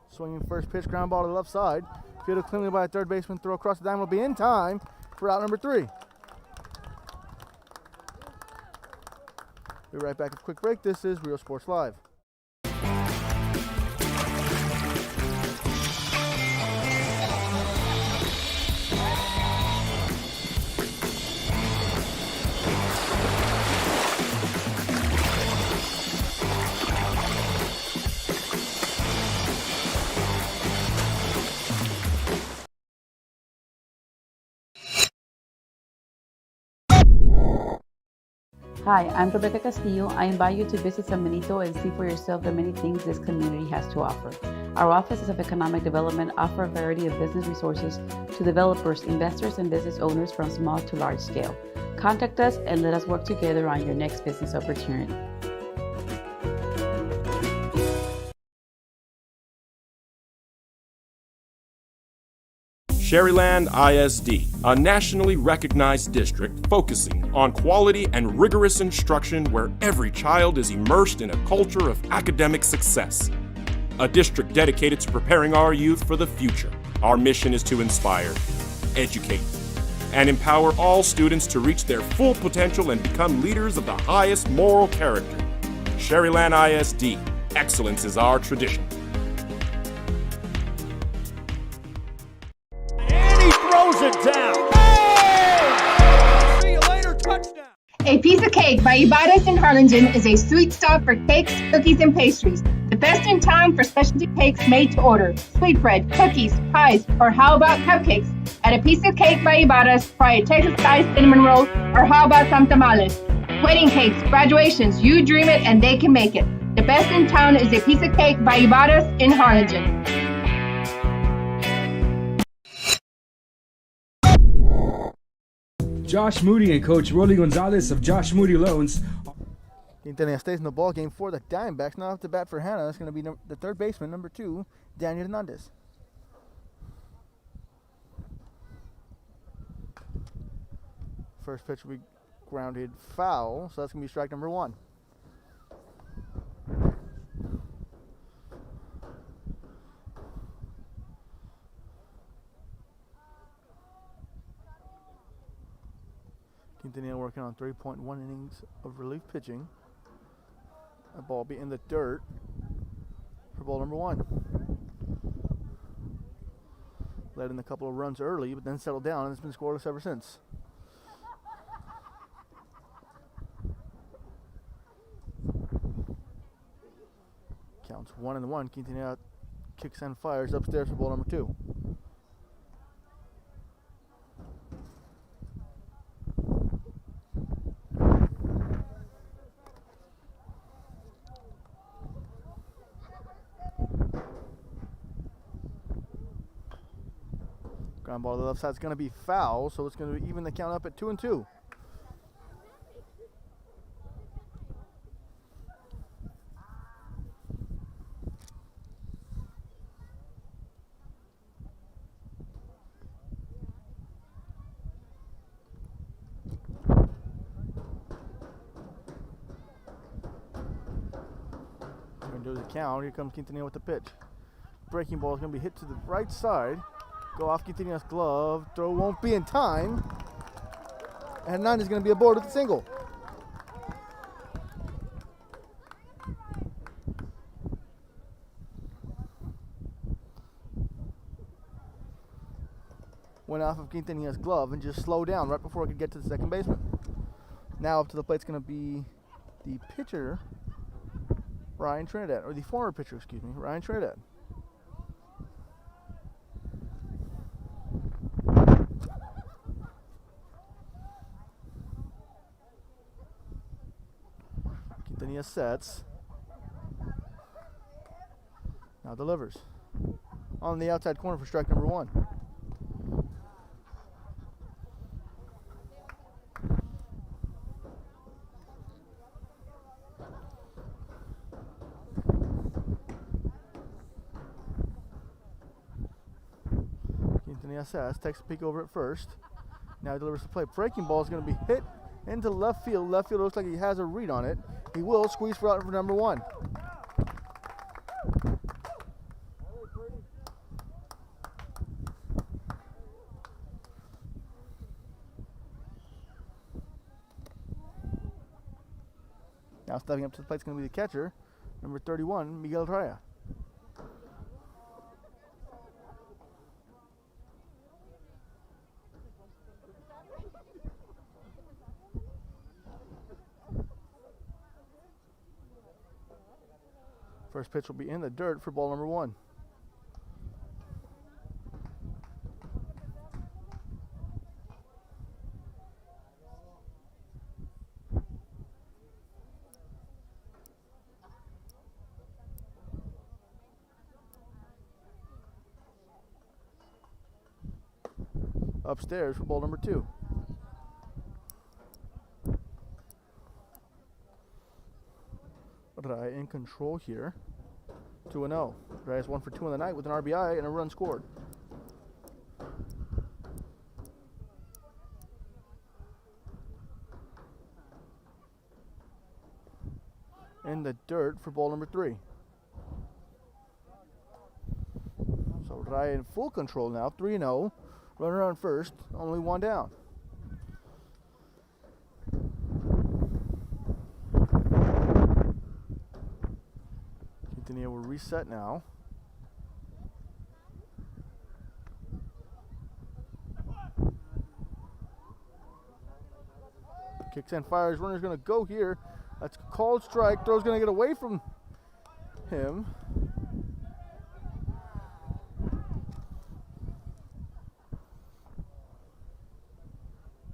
Swinging first pitch, ground ball to the left side. Fielded cleanly by a third baseman. Throw across the diamond will be in time for out number 3. Be right back with a quick break. This is Real Sports Live.
Hi, I'm Rebecca Castillo. I invite you to visit San Benito and see for yourself the many things this community has to offer. Our offices of economic development offer a variety of business resources to developers, investors, and business owners from small to large scale. Contact us and let us work together on your next business opportunity.
Sharyland ISD, a nationally recognized district focusing on quality and rigorous instruction where every child is immersed in a culture of academic success. A district dedicated to preparing our youth for the future. Our mission is to inspire, educate, and empower all students to reach their full potential and become leaders of the highest moral character. Sharyland ISD, excellence is our tradition.
Throws it down. Hey! See you later, touchdown.
A Piece of Cake by Ibadas in Harlingen is a sweet stop for cakes, cookies, and pastries. The best in town for specialty cakes made to order. Sweetbread, cookies, pies, or how about cupcakes? At A Piece of Cake by Ibadas, try a Texas-style cinnamon roll, or how about some tamales? Wedding cakes, graduations, you dream it and they can make it. The best in town is A Piece of Cake by Ibadas in Harlingen.
Josh Moody and Coach Rolly Gonzalez of Josh Moody Loans.
Quintanilla stays in the ball game for the Diamondbacks. Now off the bat for Hanna. It's going to be the third baseman, number 2, Daniel Hernandez. First pitch will be grounded foul, so that's going to be strike number 1. Quintanilla working on 3.1 innings of relief pitching. A ball be in the dirt for ball number 1. Led in a couple of runs early, but then settled down and it's been scoreless ever since. Counts 1-1. Quintanilla kicks and fires upstairs for ball number 2. Ground ball to the left side is going to be foul, so it's going to even the count up at 2-2. Going to do the count. Here comes Quintanilla with the pitch. Breaking ball is going to be hit to the right side. Go off Quintanilla's glove. Throw won't be in time. And 9 is going to be aboard with a single. off of Quintanilla's glove and just slow down right before it could get to the second baseman. Now up to the plate's going to be the pitcher, Ryan Trinidad, or the former pitcher, excuse me, Ryan Trinidad. Quintanilla sets. Now delivers. On the outside corner for strike number 1. Quintanilla sets, takes a peek over at first. Now he delivers the play. Breaking ball is going to be hit into left field. Left field looks like he has a read on it. He will squeeze for out for number 1. Now stepping up to the plate is going to be the catcher, number 31, Miguel Raya. First pitch will be in the dirt for ball number 1. Upstairs for ball number 2. Rai in control here. 2-0. Rai is 1 for 2 on the night with an RBI and a run scored. In the dirt for ball number 3. So Rai in full control now. 3-0. Runner on first, only 1 down. Quintanilla will reset now. Kicks and fires, runner's gonna go here. That's a called strike, throw's gonna get away from him.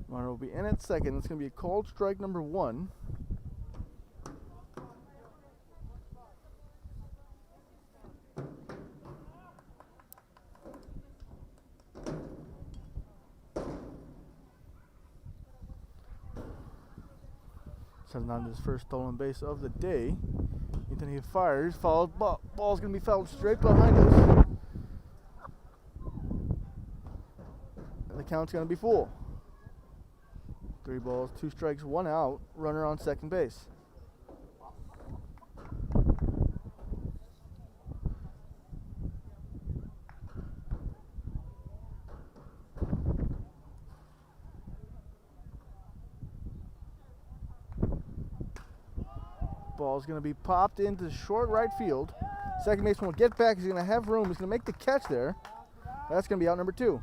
Runner will be in at second. It's going to be a called strike number 1. Setting on his first stolen base of the day. And then he fires, fouled. Ball's going to be fouled straight behind us. And the count's going to be full. 3 balls, 2 strikes, 1 out. Runner on second base. Ball's going to be popped into short right field. Second baseman will get back. He's going to have room. He's going to make the catch there. That's going to be out number 2.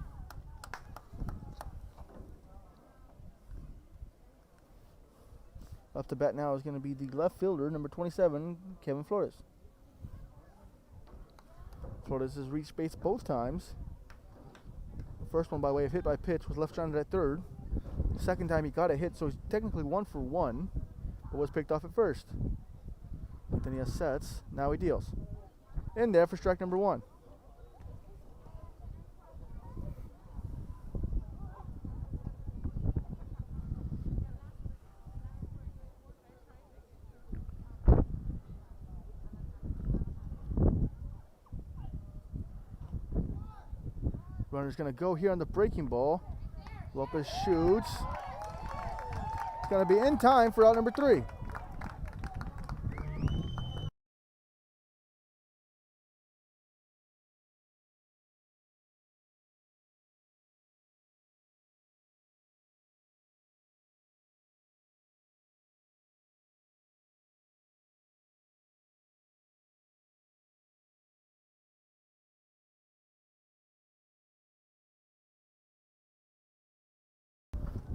Up to bat now is going to be the left fielder, number 27, Kevin Flores. Flores has reached base both times. The first one by way of hit by pitch was left-handed at third. The second time he got a hit, so he's technically 1 for 1, but was picked off at first. Then he has sets. Now he deals. In there for strike number 1. Runner's going to go here on the breaking ball. Lopez shoots. It's going to be in time for out number 3.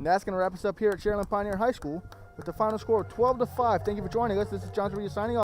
And that's going to wrap us up here at Sharyland Pioneer High School with the final score of 12-5. Thank you for joining us. This is John Torilla signing off.